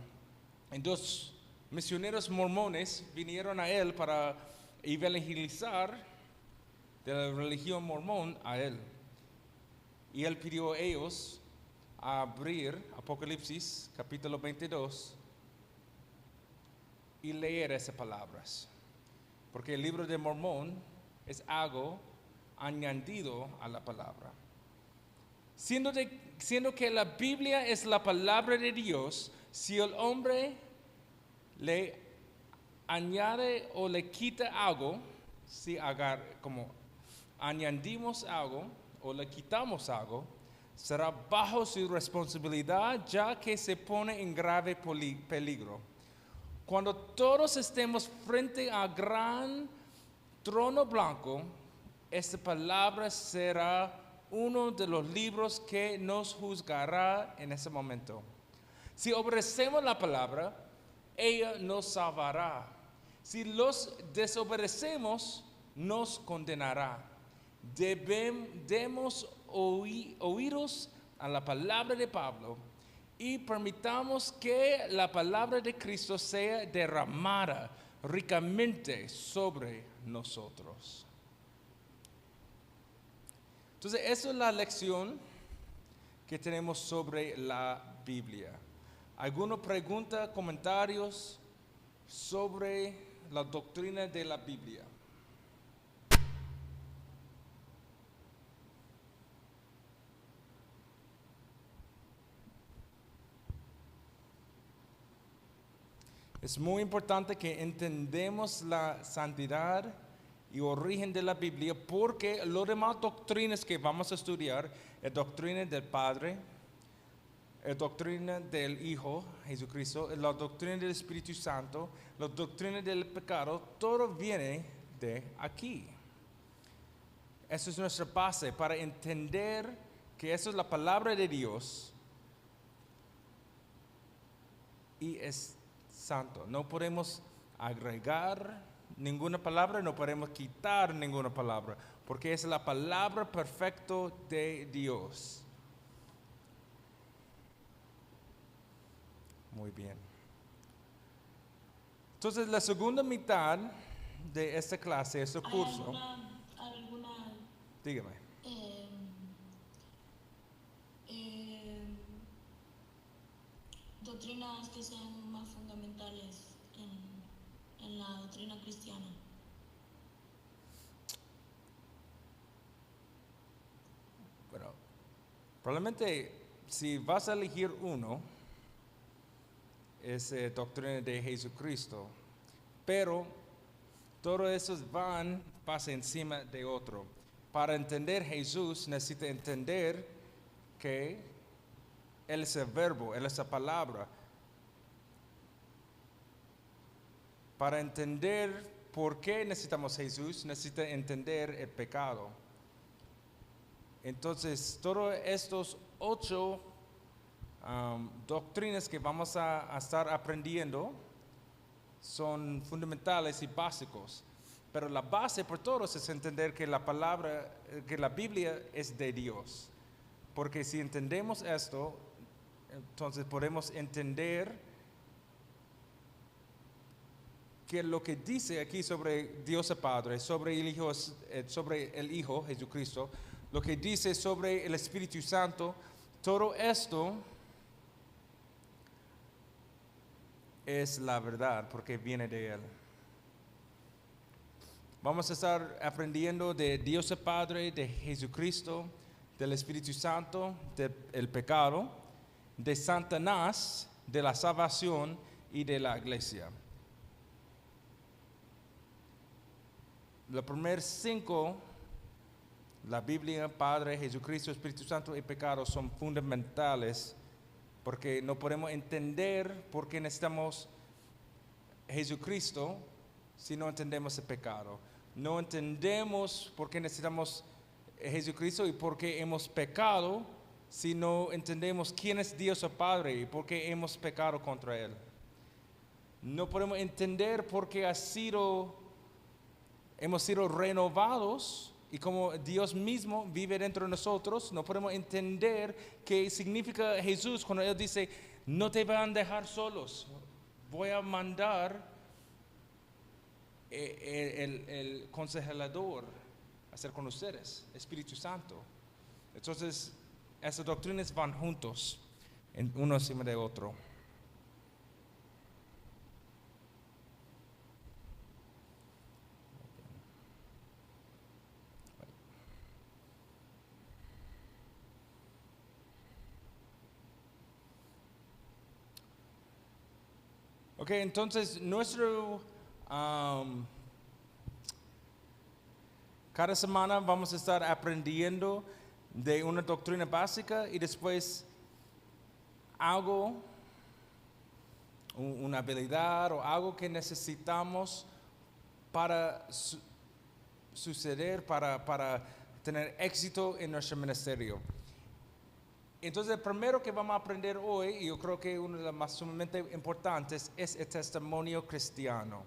Y dos misioneros mormones vinieron a él para evangelizar de la religión mormón a él. Y él pidió a ellos a abrir Apocalipsis capítulo 22 y leer esas palabras. Porque el libro de Mormón es algo añadido a la palabra. Siendo que la Biblia es la palabra de Dios, si el hombre le añade o le quita algo, como añadimos algo o le quitamos algo, será bajo su responsabilidad, ya que se pone en grave peligro. Cuando todos estemos frente al gran trono blanco, esta palabra será uno de los libros que nos juzgará en ese momento. Si obedecemos la palabra, ella nos salvará. Si los desobedecemos, nos condenará. Debemos oíros a la palabra de Pablo y permitamos que la palabra de Cristo sea derramada ricamente sobre nosotros. Entonces, esa es la lección que tenemos sobre la Biblia. ¿Alguna pregunta, comentarios sobre la doctrina de la Biblia? Es muy importante que entendamos la santidad y origen de la Biblia, porque las demás doctrinas que vamos a estudiar, la doctrina del Padre, la doctrina del Hijo, Jesucristo, la doctrina del Espíritu Santo, la doctrina del pecado, todo viene de aquí. Esa es nuestra base para entender que esa es la palabra de Dios y es santo. No podemos agregar ninguna palabra, no podemos quitar ninguna palabra, porque es la palabra perfecta de Dios. Muy bien. Entonces, la segunda mitad de esta clase, este curso. ¿Alguna Dígame. doctrinas que sean más fundamentales en la doctrina cristiana? Bueno, probablemente si vas a elegir uno, es doctrina de Jesucristo, pero todos esos pasan encima de otro. Para entender Jesús necesita entender que Él es el verbo, Él es la palabra. Para entender por qué necesitamos Jesús, necesita entender el pecado. Entonces, todos estos 8 doctrinas que vamos a estar aprendiendo son fundamentales y básicos. Pero la base por todos es entender que la Biblia es de Dios. Porque si entendemos esto, entonces podemos entender que lo que dice aquí sobre Dios el Padre, sobre el Hijo Jesucristo, lo que dice sobre el Espíritu Santo, todo esto es la verdad porque viene de Él. Vamos a estar aprendiendo de Dios el Padre, de Jesucristo, del Espíritu Santo, del pecado, de Satanás, de la salvación y de la iglesia. Los primeros 5, la Biblia, Padre, Jesucristo, Espíritu Santo y pecado son fundamentales porque no podemos entender por qué necesitamos Jesucristo si no entendemos el pecado. No entendemos por qué necesitamos Jesucristo y por qué hemos pecado si no entendemos quién es Dios el Padre y por qué hemos pecado contra Él. No podemos entender por qué hemos sido renovados y como Dios mismo vive dentro de nosotros. No podemos entender qué significa Jesús cuando Él dice, no te van a dejar solos, voy a mandar el consolador a ser con ustedes, Espíritu Santo. Entonces, esas doctrinas van juntos, uno encima de otro. Ok, entonces cada semana vamos a estar aprendiendo de una doctrina básica y después algo, una habilidad o algo que necesitamos para suceder, para tener éxito en nuestro ministerio. Entonces, el primero que vamos a aprender hoy, y yo creo que uno de los más sumamente importantes, es el testimonio cristiano.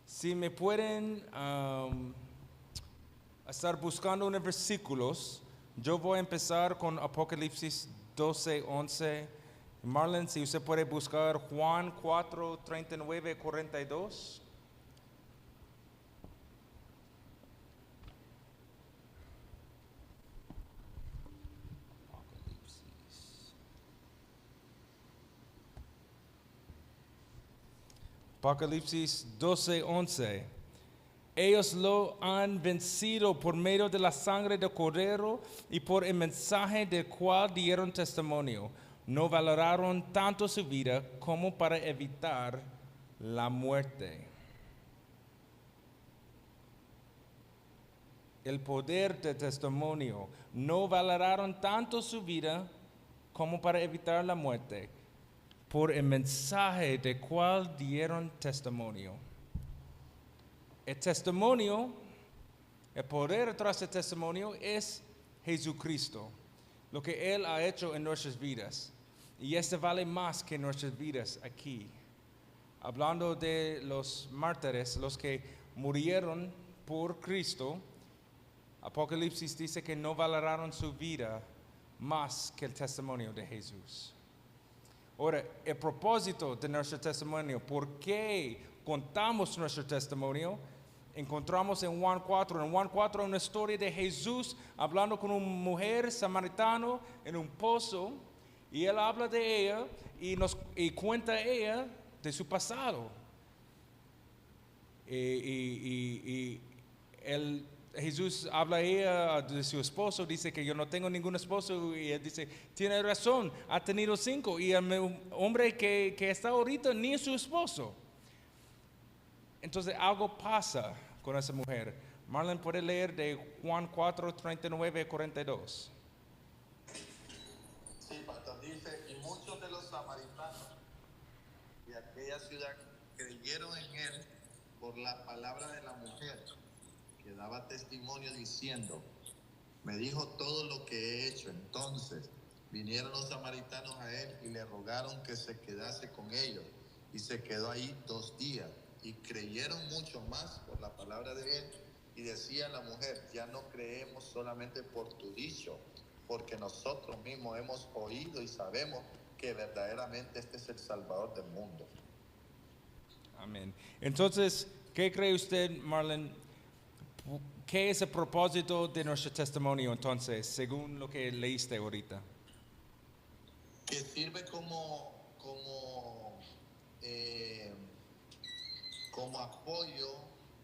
Si me pueden estar buscando unos versículos, yo voy a empezar con Apocalipsis 12:11. Marlon, si usted puede buscar Juan 4:39-42. Apocalipsis 12:11. Ellos lo han vencido por medio de la sangre del Cordero y por el mensaje del cual dieron testimonio. No valoraron tanto su vida como para evitar la muerte. El poder del testimonio. No valoraron tanto su vida como para evitar la muerte. Por el mensaje del cual dieron testimonio. El testimonio, el poder detrás del testimonio es Jesucristo, lo que Él ha hecho en nuestras vidas. Y este vale más que nuestras vidas aquí. Hablando de los mártires, los que murieron por Cristo, Apocalipsis dice que no valoraron su vida más que el testimonio de Jesús. Ahora, el propósito de nuestro testimonio, ¿por qué contamos nuestro testimonio? Encontramos en Juan 4. En Juan 4 una historia de Jesús hablando con una mujer samaritana en un pozo. Y Él habla de ella y cuenta ella de su pasado. Jesús habla a ella de su esposo, dice que yo no tengo ningún esposo, y él dice, tiene razón, ha tenido 5, y el hombre que está ahorita ni es su esposo. Entonces algo pasa con esa mujer. Marlon puede leer de Juan 4:39-42. Sí, pastor, dice, y muchos de los samaritanos de aquella ciudad creyeron en él por la palabra de la mujer, que daba testimonio diciendo, me dijo todo lo que he hecho. Entonces vinieron los samaritanos a él y le rogaron que se quedase con ellos, y se quedó ahí 2 días, y creyeron mucho más por la palabra de él. Y decía la mujer, ya no creemos solamente por tu dicho, porque nosotros mismos hemos oído y sabemos que verdaderamente este es el Salvador del mundo. Amén. Entonces, ¿qué cree usted, Marlon? ¿Qué es el propósito de nuestro testimonio entonces, según lo que leíste ahorita? Que sirve como apoyo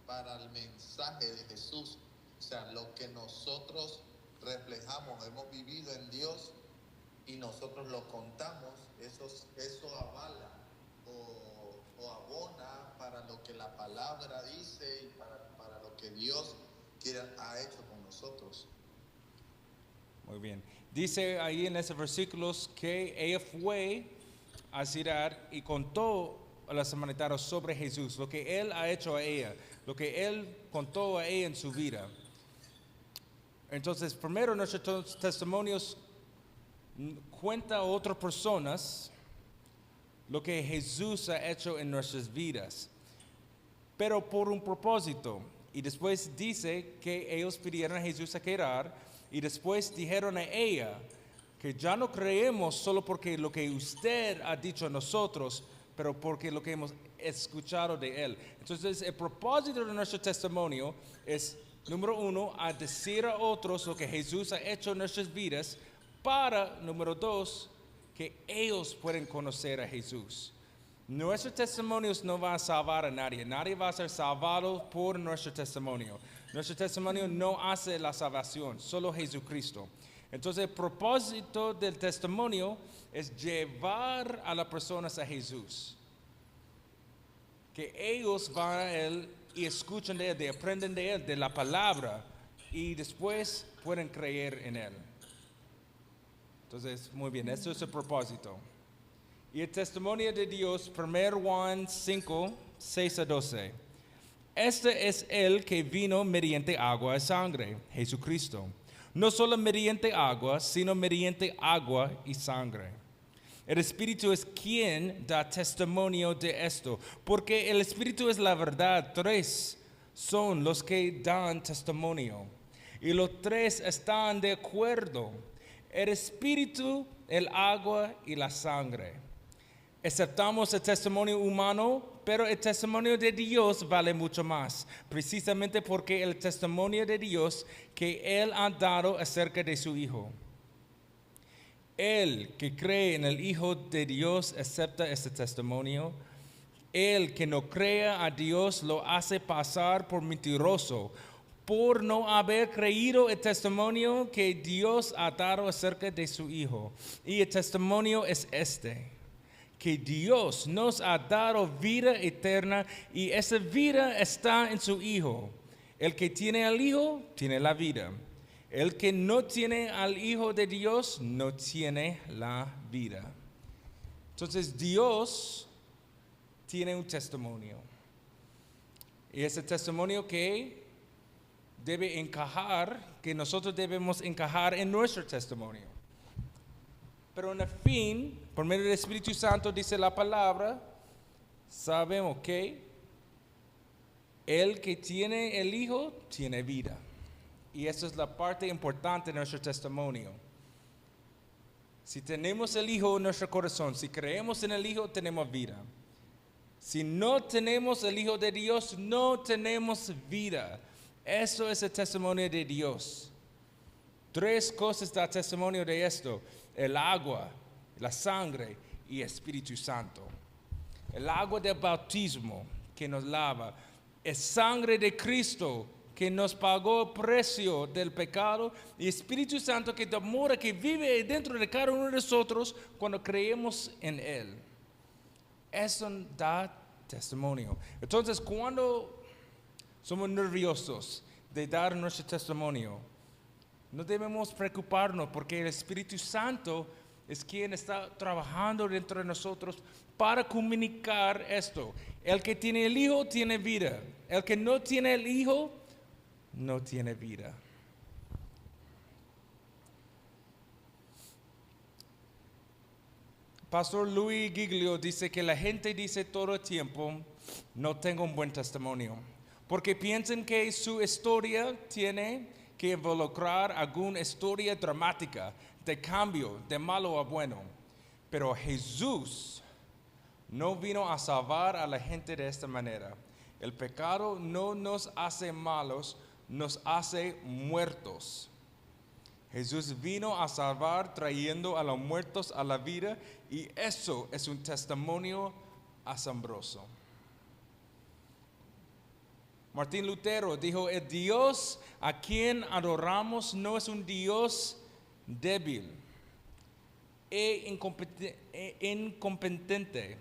para el mensaje de Jesús. O sea, lo que nosotros reflejamos, hemos vivido en Dios y nosotros lo contamos, eso avala o abona para lo que la palabra dice y para lo que Dios ha hecho con nosotros. Muy bien. Dice ahí en esos versículos que ella fue a Sirar y contó a los samaritanos sobre Jesús, lo que Él ha hecho a ella, lo que Él contó a ella en su vida. Entonces, primero nuestros testimonios cuenta a otras personas lo que Jesús ha hecho en nuestras vidas, pero por un propósito. Y después dice que ellos pidieron a Jesús a quedar y después dijeron a ella que ya no creemos solo porque lo que usted ha dicho a nosotros, pero porque lo que hemos escuchado de Él. Entonces, el propósito de nuestro testimonio es, número uno, a decir a otros lo que Jesús ha hecho en nuestras vidas para, número dos, que ellos pueden conocer a Jesús. Nuestro testimonio no va a salvar a nadie. Nadie va a ser salvado por nuestro testimonio. Nuestro testimonio no hace la salvación, solo Jesucristo. Entonces, el propósito del testimonio es llevar a las personas a Jesús. Que ellos van a Él y escuchan de Él, aprenden de Él, de la palabra, y después pueden creer en Él. Entonces, muy bien, eso es el propósito. Y el testimonio de Dios, 1 Juan 5, 6 a 12. Este es el que vino mediante agua y sangre, Jesucristo. No solo mediante agua, sino mediante agua y sangre. El Espíritu es quien da testimonio de esto, porque el Espíritu es la verdad. Tres son los que dan testimonio, y los tres están de acuerdo: el Espíritu, el agua y la sangre. Aceptamos el testimonio humano, pero el testimonio de Dios vale mucho más, precisamente porque el testimonio de Dios que Él ha dado acerca de su Hijo. El que cree en el Hijo de Dios acepta este testimonio. El que no crea a Dios lo hace pasar por mentiroso, por no haber creído el testimonio que Dios ha dado acerca de su Hijo. Y el testimonio es este: que Dios nos ha dado vida eterna y esa vida está en su Hijo. El que tiene al Hijo tiene la vida. El que no tiene al Hijo de Dios no tiene la vida. Entonces Dios tiene un testimonio. Y ese testimonio que debe encajar, que nosotros debemos encajar en nuestro testimonio. Pero en el fin, por medio del Espíritu Santo, dice la palabra, sabemos que el que tiene el Hijo tiene vida. Y esa es la parte importante de nuestro testimonio. Si tenemos el Hijo en nuestro corazón, si creemos en el Hijo, tenemos vida. Si no tenemos el Hijo de Dios, no tenemos vida. Eso es el testimonio de Dios. Tres cosas da testimonio de esto: el agua, la sangre y el Espíritu Santo. El agua del bautismo que nos lava, es sangre de Cristo que nos pagó el precio del pecado, y Espíritu Santo que mora, que vive dentro de cada uno de nosotros cuando creemos en Él. Eso da testimonio. Entonces, cuando somos nerviosos de dar nuestro testimonio, no debemos preocuparnos, porque el Espíritu Santo es quien está trabajando dentro de nosotros para comunicar esto. El que tiene el Hijo tiene vida. El que no tiene el Hijo no tiene vida. Pastor Luis Giglio dice que la gente dice todo el tiempo: no tengo un buen testimonio, porque piensan que su historia tiene que involucrar alguna historia dramática de cambio de malo a bueno. Pero Jesús no vino a salvar a la gente de esta manera. El pecado no nos hace malos, nos hace muertos. Jesús vino a salvar trayendo a los muertos a la vida y eso es un testimonio asombroso. Martín Lutero dijo, el Dios a quien adoramos no es un Dios débil e incompetente.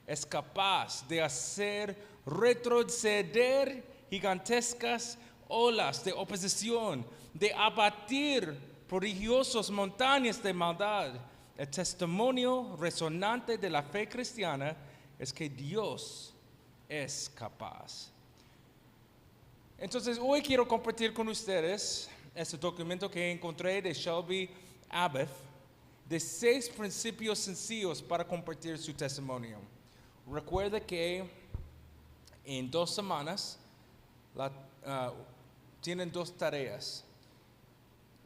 Es capaz de hacer retroceder gigantescas olas de oposición, de abatir prodigiosas montañas de maldad. El testimonio resonante de la fe cristiana es que Dios es capaz. Entonces, hoy quiero compartir con ustedes este documento que encontré de Shelby Abbott, de 6 principios sencillos para compartir su testimonio. Recuerde que en 2 semanas tienen 2 tareas.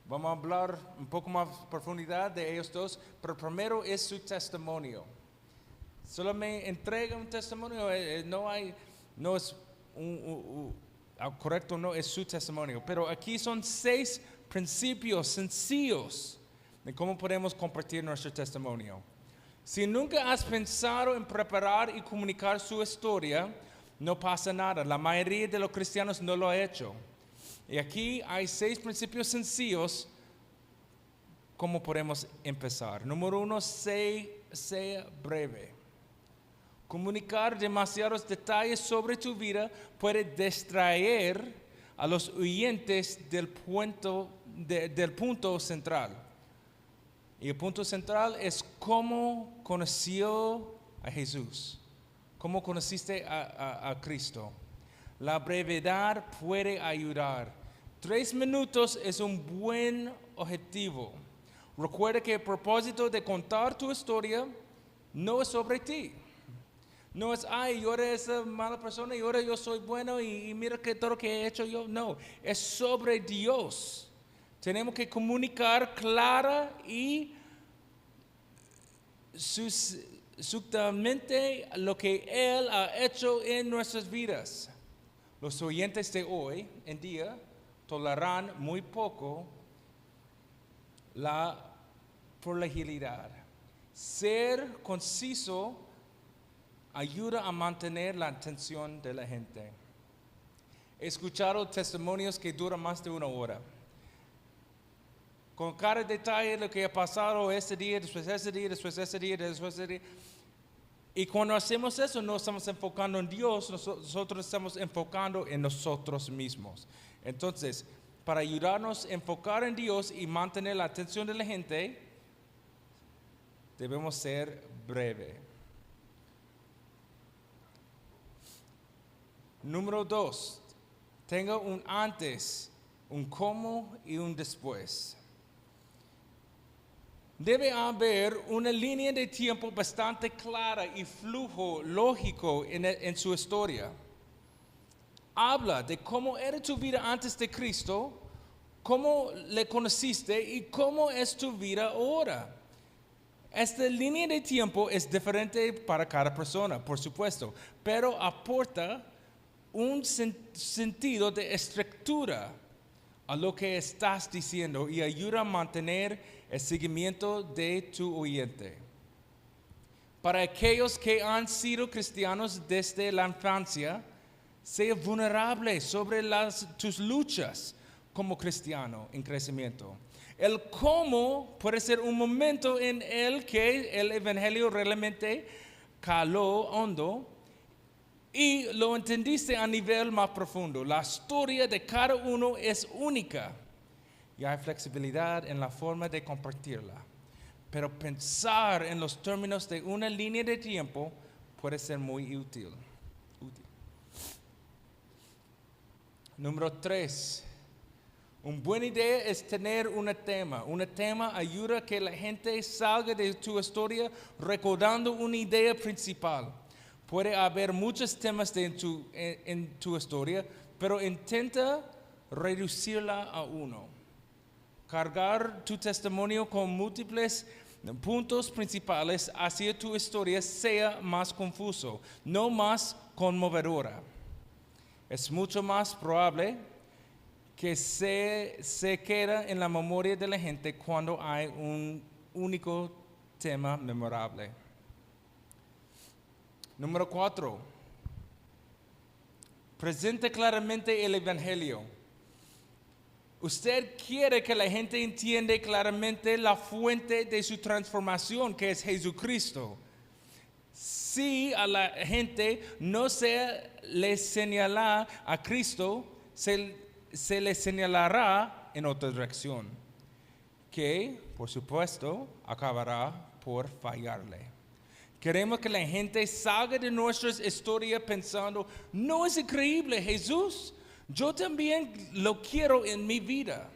Vamos a hablar un poco más profundidad de ellos 2, pero primero es su testimonio. Solo me entrega un testimonio, no es correcto, no es su testimonio. Pero aquí son 6 principios sencillos de cómo podemos compartir nuestro testimonio. Si nunca has pensado en preparar y comunicar su historia, no pasa nada. La mayoría de los cristianos no lo ha hecho. Y aquí hay 6 principios sencillos cómo podemos empezar. Número 1, sea breve. Comunicar demasiados detalles sobre tu vida puede distraer a los oyentes del punto central. Y el punto central es cómo conoció a Jesús, cómo conociste a Cristo. La brevedad puede ayudar. 3 minutos es un buen objetivo. Recuerda que el propósito de contar tu historia no es sobre ti. No es, yo era esa mala persona y ahora yo soy bueno y mira que todo lo que he hecho yo. No, es sobre Dios. Tenemos que comunicar clara y sucintamente lo que Él ha hecho en nuestras vidas. Los oyentes de hoy en día toleran muy poco la fragilidad. Ser conciso ayuda a mantener la atención de la gente. He escuchado testimonios que duran más de 1 hora. Con cada detalle de lo que ha pasado ese día, después ese día, después ese día, después ese día. Y cuando hacemos eso, no estamos enfocando en Dios, nosotros estamos enfocando en nosotros mismos. Entonces, para ayudarnos a enfocar en Dios y mantener la atención de la gente, debemos ser breves. Número 2, tenga un antes, un cómo y un después. Debe haber una línea de tiempo bastante clara y flujo lógico en su historia. Habla de cómo era tu vida antes de Cristo, cómo le conociste y cómo es tu vida ahora. Esta línea de tiempo es diferente para cada persona, por supuesto, pero aporta un sentido de estructura a lo que estás diciendo y ayuda a mantener el seguimiento de tu oyente. Para aquellos que han sido cristianos desde la infancia, sea vulnerable sobre tus luchas como cristiano en crecimiento. El cómo puede ser un momento en el que el evangelio realmente caló hondo y lo entendiste a nivel más profundo. La historia de cada uno es única y hay flexibilidad en la forma de compartirla. Pero pensar en los términos de una línea de tiempo puede ser muy útil. Número 3. Una buena idea es tener un tema. Un tema ayuda a que la gente salga de tu historia recordando una idea principal. Puede haber muchos temas en tu historia, pero intenta reducirla a uno. Cargar tu testimonio con múltiples puntos principales hacia tu historia sea más confuso, no más conmovedora. Es mucho más probable que se queda en la memoria de la gente cuando hay un único tema memorable. Número 4. Presente claramente el Evangelio. Usted quiere que la gente entienda claramente la fuente de su transformación, que es Jesucristo. Si a la gente no se le señala a Cristo, se le señalará en otra dirección, que, por supuesto, acabará por fallarle. Queremos que la gente salga de nuestras historias pensando, ¿no es increíble Jesús? Yo también lo quiero en mi vida.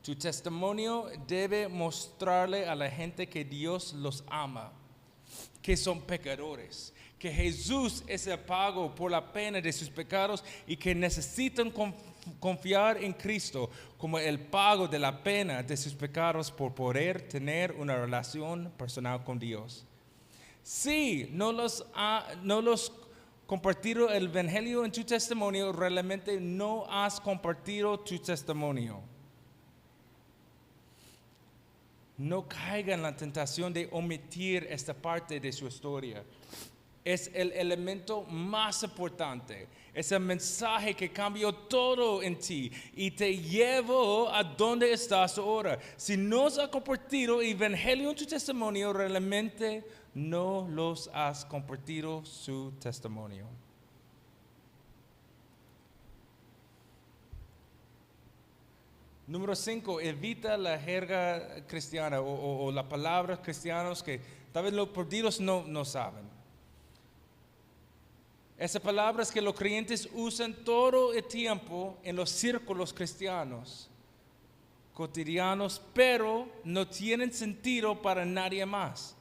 Tu testimonio debe mostrarle a la gente que Dios los ama, que son pecadores, que Jesús es el pago por la pena de sus pecados y que necesitan confiar en Cristo como el pago de la pena de sus pecados por poder tener una relación personal con Dios. Si no los compartido el Evangelio en tu testimonio, realmente no has compartido tu testimonio. No caiga en la tentación de omitir esta parte de su historia. Es el elemento más importante. Es el mensaje que cambió todo en ti y te llevó a donde estás ahora. Si no has compartido el Evangelio en tu testimonio, realmente no los has compartido su testimonio. Número 5, evita la jerga cristiana o las palabras cristianas que tal vez los perdidos no saben. Esas palabras que los creyentes usan todo el tiempo en los círculos cristianos, cotidianos, pero no tienen sentido para nadie más.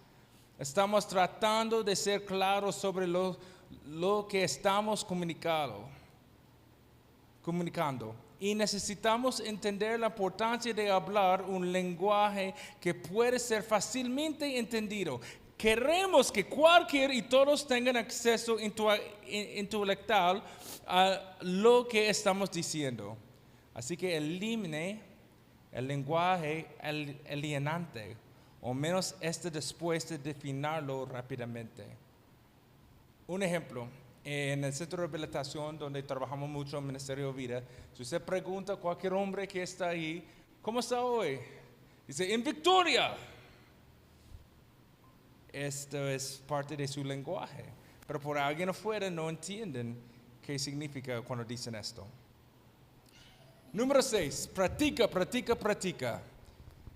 Estamos tratando de ser claros sobre lo que estamos comunicando. Y necesitamos entender la importancia de hablar un lenguaje que puede ser fácilmente entendido. Queremos que cualquier y todos tengan acceso intelectual a lo que estamos diciendo. Así que elimine el lenguaje alienante, o menos después de definirlo rápidamente. Un ejemplo, en el centro de rehabilitación donde trabajamos mucho en el Ministerio de Vida, si usted pregunta a cualquier hombre que está ahí, ¿cómo está hoy? Dice, en victoria. Esto es parte de su lenguaje, pero por alguien afuera no entienden qué significa cuando dicen esto. Número 6, practica.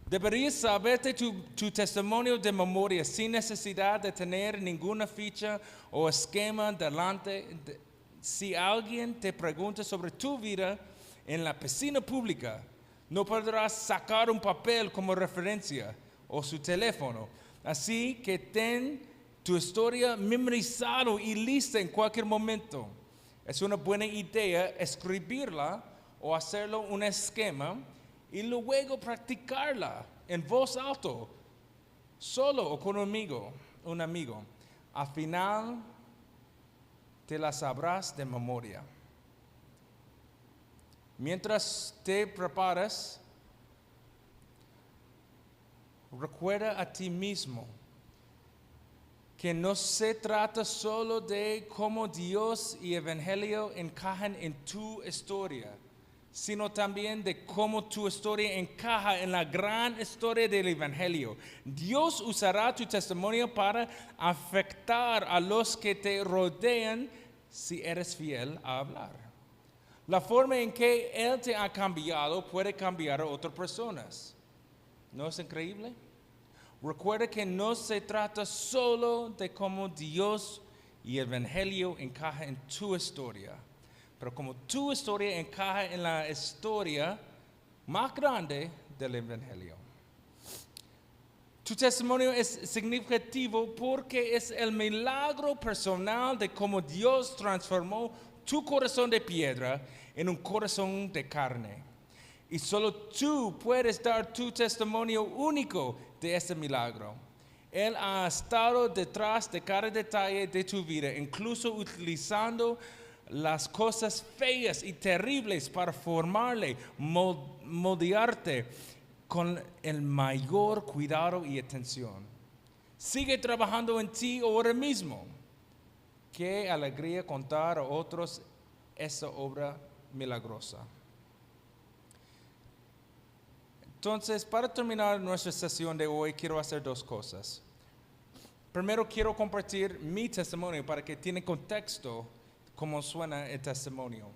Deberías saberte tu testimonio de memoria sin necesidad de tener ninguna ficha o esquema delante. Si alguien te pregunta sobre tu vida en la piscina pública, no podrás sacar un papel como referencia o su teléfono. Así que ten tu historia memorizada y lista en cualquier momento. Es una buena idea escribirla o hacerlo un esquema y luego practicarla en voz alta, solo o con un amigo. Al final te la sabrás de memoria. Mientras te preparas, recuerda a ti mismo que no se trata solo de cómo Dios y el Evangelio encajan en tu historia, sino también de cómo tu historia encaja en la gran historia del Evangelio. Dios usará tu testimonio para afectar a los que te rodean si eres fiel a hablar. La forma en que Él te ha cambiado puede cambiar a otras personas. ¿No es increíble? Recuerda que no se trata solo de cómo Dios y el Evangelio encajan en tu historia, pero como tu historia encaja en la historia más grande del Evangelio. Tu testimonio es significativo porque es el milagro personal de cómo Dios transformó tu corazón de piedra en un corazón de carne. Y solo tú puedes dar tu testimonio único de este milagro. Él ha estado detrás de cada detalle de tu vida, incluso utilizando las cosas feas y terribles para formarle, moldearte con el mayor cuidado y atención. Sigue trabajando en ti ahora mismo. Qué alegría contar a otros esa obra milagrosa. Entonces, para terminar nuestra sesión de hoy, quiero hacer dos cosas. Primero, quiero compartir mi testimonio para que tiene contexto cómo suena el testimonio.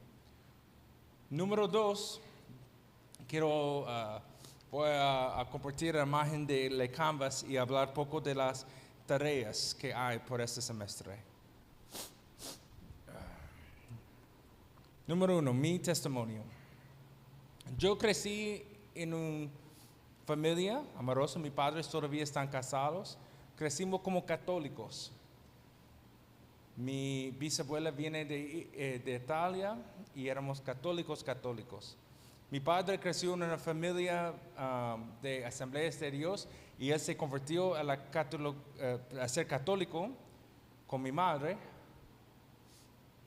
Número 2, voy a compartir la imagen de Le Canvas y hablar poco de las tareas que hay por este semestre. Número 1, mi testimonio. Yo crecí en una familia amorosa, mis padres todavía están casados, crecimos como católicos. Mi bisabuela viene de Italia y éramos católicos. Mi padre creció en una familia de Asambleas de Dios y él se convirtió a ser católico con mi madre.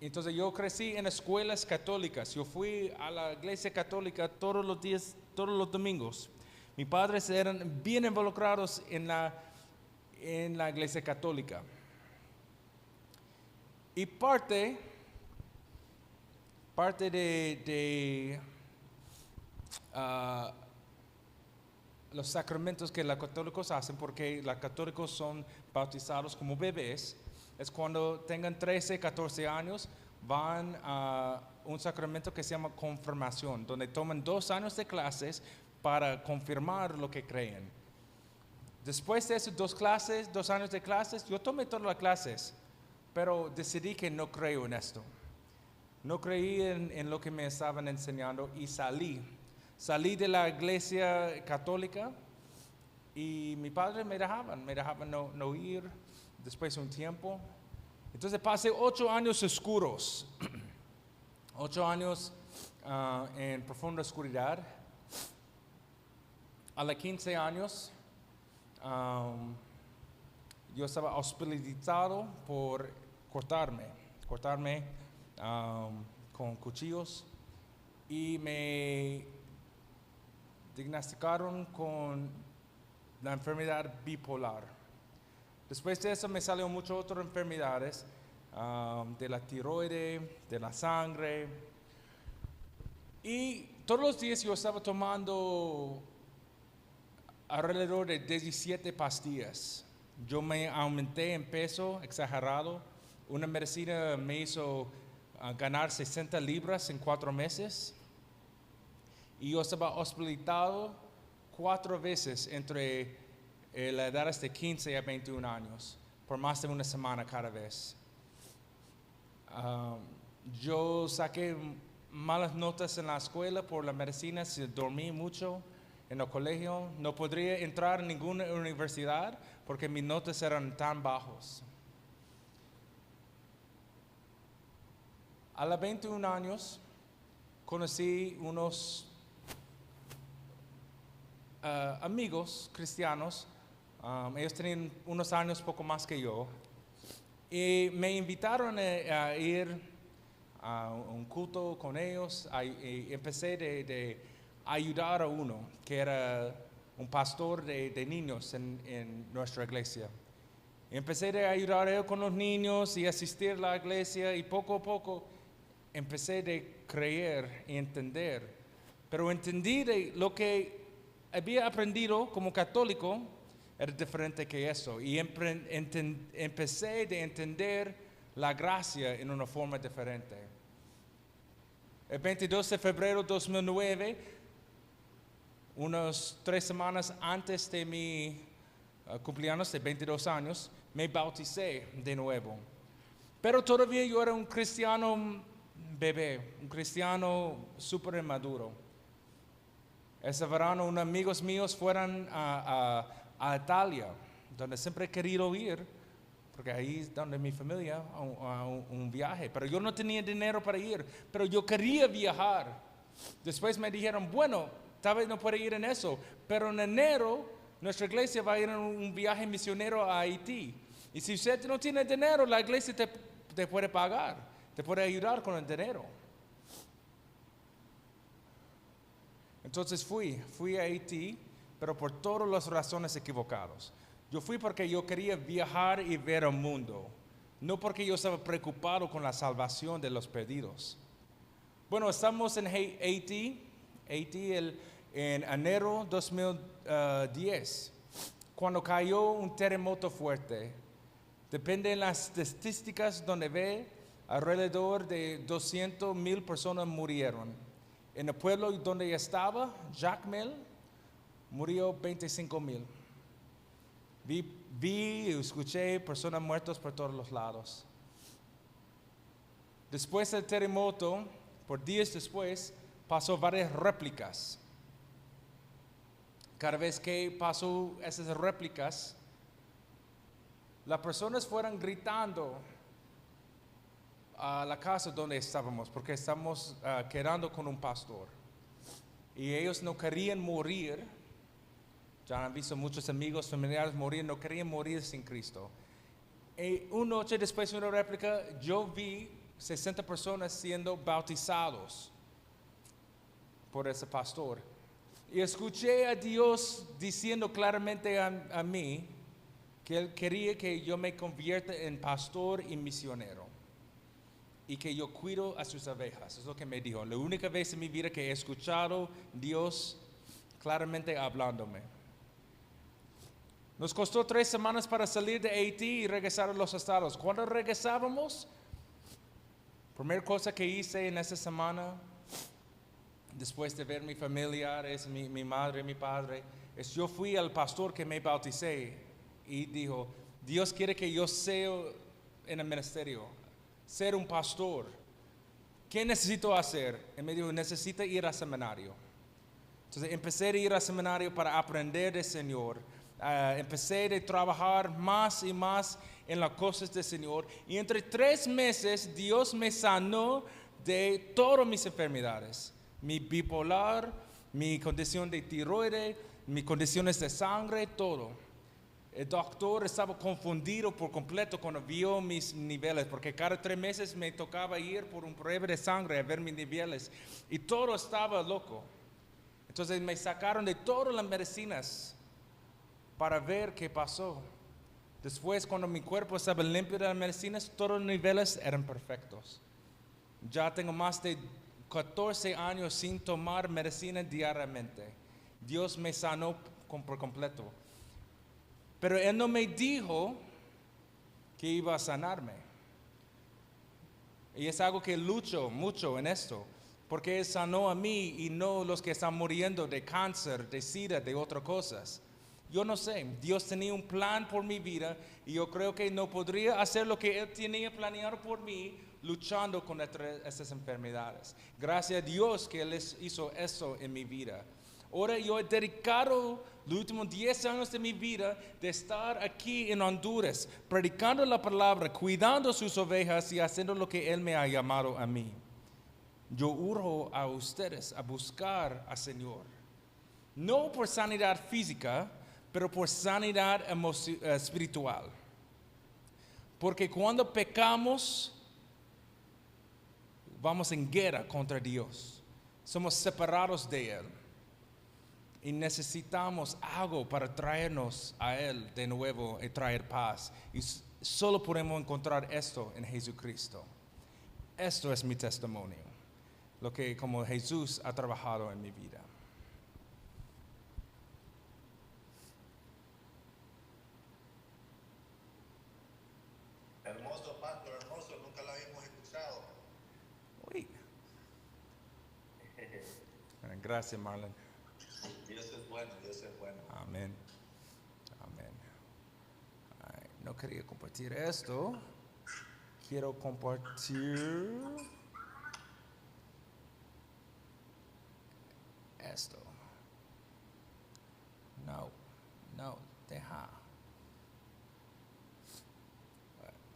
Entonces yo crecí en escuelas católicas. Yo fui a la iglesia católica todos los días, todos los domingos. Mis padres eran bien involucrados en la iglesia católica. Y parte de los sacramentos que los católicos hacen, porque los católicos son bautizados como bebés, es cuando tengan 13, 14 años, van a un sacramento que se llama confirmación, donde toman 2 años de clases para confirmar lo que creen. Después de esos 2 años de clases, yo tomé todas las clases, pero decidí que no creo en esto. No creí en lo que me estaban enseñando y salí. Salí de la iglesia católica y mi padre me dejaban no ir después de un tiempo. Entonces pasé 8 años oscuros, 8 años en profunda oscuridad. A los 15 años, yo estaba hospitalizado por cortarme con cuchillos y me diagnosticaron con la enfermedad bipolar. Después de eso me salieron muchas otras enfermedades, de la tiroides, de la sangre. Y todos los días yo estaba tomando alrededor de 17 pastillas. Yo me aumenté en peso exagerado. Una medicina me hizo ganar 60 libras en 4 meses. Y yo estaba hospitalizado 4 veces entre las edades de 15 a 21 años, por más de una semana cada vez. Yo saqué malas notas en la escuela por la medicina, dormí mucho en el colegio. No podría entrar en ninguna universidad porque mis notas eran tan bajos. A los 21 años conocí unos amigos cristianos. Ellos tenían unos años poco más que yo y me invitaron a ir a un culto con ellos y empecé de ayudar a uno que era un pastor de niños en nuestra iglesia. Y empecé a ayudar a él con los niños y asistir a la iglesia y poco a poco empecé de creer y entender. Pero entendí de lo que había aprendido como católico era diferente que eso. Y empecé a entender la gracia en una forma diferente. El 22 de febrero de 2009, unas 3 semanas antes de mi cumpleaños de 22 años, me bauticé de nuevo. Pero todavía yo era un cristiano bebé, un cristiano súper inmaduro. Ese verano unos amigos míos fueron a Italia, donde siempre he querido ir, porque ahí es donde mi familia, a un viaje. Pero yo no tenía dinero para ir, pero yo quería viajar. Después me dijeron, bueno, tal vez no puede ir en eso, pero en enero nuestra iglesia va a ir en un viaje misionero a Haití. Y si usted no tiene dinero, la iglesia te puede pagar. te puede ayudar con el dinero. Entonces fui a Haití, pero por todas las razones equivocadas. Yo fui porque yo quería viajar y ver el mundo, no porque yo estaba preocupado con la salvación de los perdidos. Bueno, estamos en Haití en enero 2010, cuando cayó un terremoto fuerte. Depende de las estadísticas donde ve, alrededor de 200,000 personas murieron. En el pueblo donde yo estaba, Jacmel, murió 25,000. Vi y escuché personas muertas por todos los lados. Después del terremoto, por días después, pasó varias réplicas. Cada vez que pasó esas réplicas, las personas fueron gritando a la casa donde estábamos, porque estamos quedando con un pastor. Y ellos no querían morir. Ya han visto muchos amigos, familiares morir, no querían morir sin Cristo. Y una noche después de una réplica, yo vi 60 personas siendo bautizados por ese pastor. Y escuché a Dios diciendo claramente a mí que Él quería que yo me convierta en pastor y misionero. Y que yo cuido a sus ovejas. Es lo que me dijo. La única vez en mi vida que he escuchado Dios claramente hablándome. Nos costó 3 semanas para salir de Haití y regresar a los estados. Cuando regresábamos, primera cosa que hice en esa semana, después de ver mis familiares, mi madre, mi padre, es yo fui al pastor que me bauticé y dijo, Dios quiere que yo sea en el ministerio, ser un pastor. ¿Qué necesito hacer? Y me dijo, necesita ir al seminario. Entonces empecé a ir al seminario para aprender del Señor. Empecé a trabajar más y más en las cosas del Señor. Y entre 3 meses Dios me sanó de todas mis enfermedades. Mi bipolar, mi condición de tiroides, mis condiciones de sangre, todo. El doctor estaba confundido por completo cuando vio mis niveles, porque cada 3 meses me tocaba ir por un prueba de sangre a ver mis niveles. Y todo estaba loco. Entonces me sacaron de todas las medicinas para ver qué pasó. Después, cuando mi cuerpo estaba limpio de las medicinas, todos los niveles eran perfectos. Ya tengo más de 14 años sin tomar medicina diariamente. Dios me sanó por completo. Pero Él no me dijo que iba a sanarme. Y es algo que lucho mucho en esto. Porque Él sanó a mí y no los que están muriendo de cáncer, de sida, de otras cosas. Yo no sé, Dios tenía un plan por mi vida y yo creo que no podría hacer lo que Él tenía planeado por mí luchando contra esas enfermedades. Gracias a Dios que Él hizo eso en mi vida. Ahora yo he dedicado los últimos 10 años de mi vida de estar aquí en Honduras, predicando la palabra, cuidando sus ovejas y haciendo lo que Él me ha llamado a mí. Yo urjo a ustedes a buscar al Señor, no por sanidad física, pero por sanidad espiritual. Porque cuando pecamos, vamos en guerra contra Dios. Somos separados de Él. Y necesitamos algo para traernos a Él de nuevo y traer paz. Y solo podemos encontrar esto en Jesucristo. Esto es mi testimonio. Lo que como Jesús ha trabajado en mi vida. Hermoso, pastor, hermoso, nunca lo habíamos escuchado. Uy. Gracias, Marlon. Dios es bueno, Dios es bueno. Amén. Amén. Ay, no quería compartir esto. Quiero compartir esto. No, deja.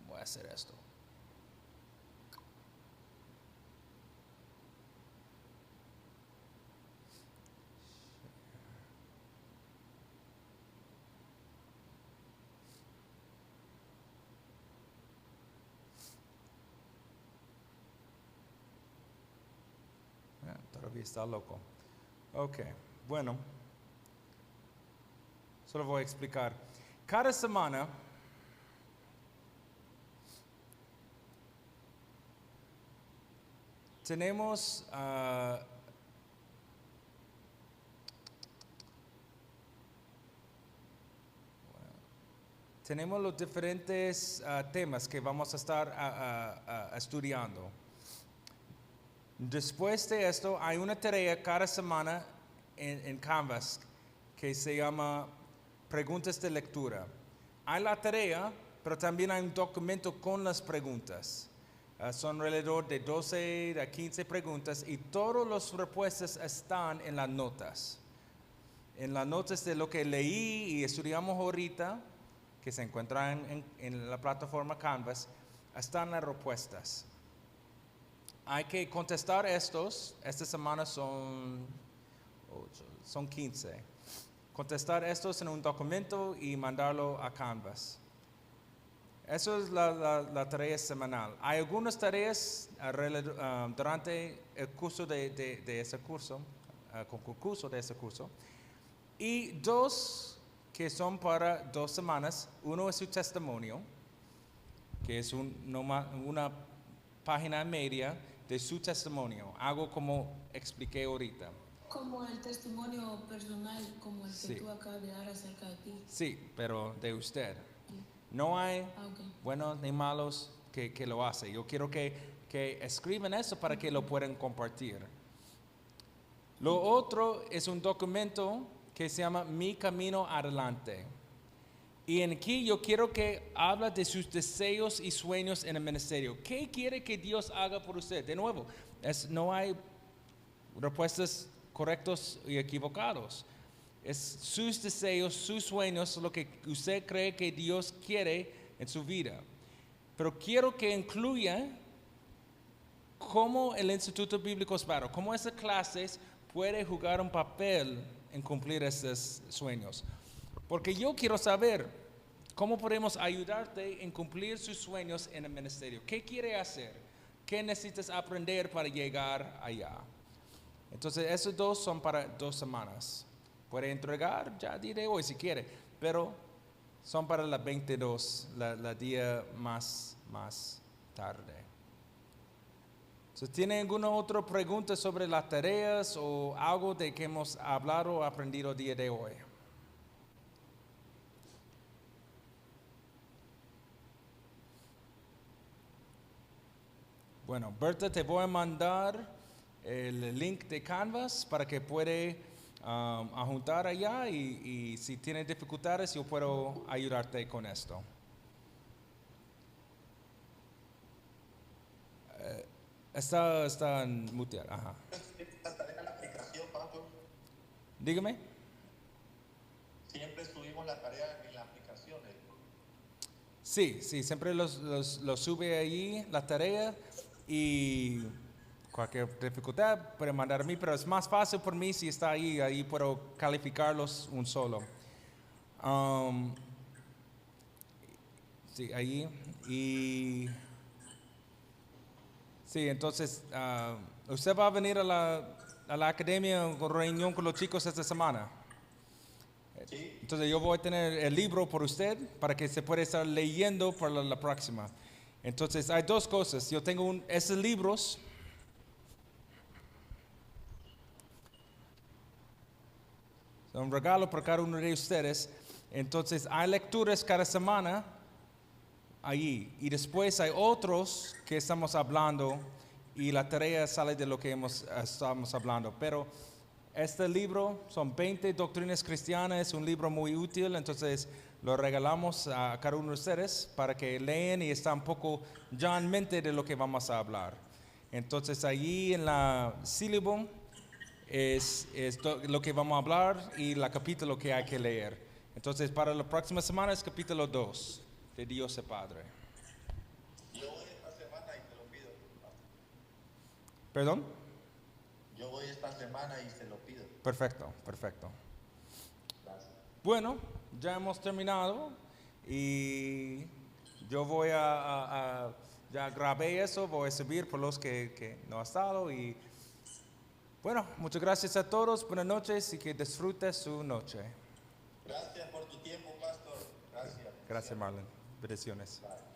Voy a hacer esto. Todavía está loco. Ok, bueno. Solo voy a explicar. Cada semana tenemos tenemos los diferentes temas que vamos a estar estudiando. Después de esto, hay una tarea cada semana en Canvas que se llama Preguntas de Lectura. Hay la tarea, pero también hay un documento con las preguntas. Son alrededor de 12 a 15 preguntas y todas las respuestas están en las notas. En las notas de lo que leí y estudiamos ahorita, que se encuentran en la plataforma Canvas, están las respuestas. Hay que contestar estos. Esta semana son 15. Contestar estos en un documento y mandarlo a Canvas. Eso es la tarea semanal. Hay algunas tareas durante el curso de ese curso, concurso de ese curso, y 2 que son para 2 semanas. Uno es su testimonio, que es una página y media de su testimonio, algo como expliqué ahorita. Como el testimonio personal, como el Sí. que tú acabas de dar acerca de ti. Sí, pero de usted. No hay buenos ni malos que lo hacen. Yo quiero que escriban eso para que lo puedan compartir. Lo otro es un documento que se llama Mi Camino Adelante. Y en aquí yo quiero que hable de sus deseos y sueños en el ministerio. ¿Qué quiere que Dios haga por usted? De nuevo, no hay respuestas correctas y equivocadas. Es sus deseos, sus sueños, lo que usted cree que Dios quiere en su vida. Pero quiero que incluya cómo el Instituto Bíblico Sparrow, cómo esas clases puede jugar un papel en cumplir esos sueños. Porque yo quiero saber cómo podemos ayudarte en cumplir sus sueños en el ministerio. ¿Qué quiere hacer? ¿Qué necesitas aprender para llegar allá? Entonces, esos 2 son para 2 semanas. Puede entregar ya diré hoy si quiere, pero son para la 22, la día más tarde. ¿Tiene alguna otra pregunta sobre las tareas o algo de que hemos hablado o aprendido el día de hoy? Bueno, Berta, te voy a mandar el link de Canvas para que puede juntar allá y si tienes dificultades yo puedo ayudarte con esto. Está en mutear, ajá. La aplicación, Pastor. Dígame. Siempre subimos la tarea en la aplicación. Sí, siempre los sube allí la tarea y cualquier dificultad puede mandar a mí, pero es más fácil por mí si está ahí puedo calificarlos un solo. Sí, ahí. Y sí, entonces, ¿usted va a venir a la academia o reunión con los chicos esta semana? Sí. Entonces yo voy a tener el libro por usted para que se pueda estar leyendo para la próxima. Entonces hay 2 cosas. Yo tengo esos libros. Son un regalo para cada uno de ustedes. Entonces hay lecturas cada semana allí. Y después hay otros que estamos hablando y la tarea sale de lo que estamos hablando. Pero este libro son 20 doctrinas cristianas, es un libro muy útil, entonces lo regalamos a cada uno de ustedes para que lean y está un poco ya en mente de lo que vamos a hablar. Entonces allí en la sílabo es lo que vamos a hablar y el capítulo que hay que leer. Entonces para la próxima semana es capítulo 2 de Dios el Padre. Yo voy esta semana y te lo pido. ¿Perdón? Yo voy esta semana y se lo pido. Perfecto. Gracias. Bueno, ya hemos terminado y yo voy ya grabé eso, voy a subir por los que no han estado y Bueno, muchas gracias a todos. Buenas noches y que disfrute su noche. Gracias por tu tiempo, pastor. Gracias. Gracias, Marlon. Bendiciones. Bye.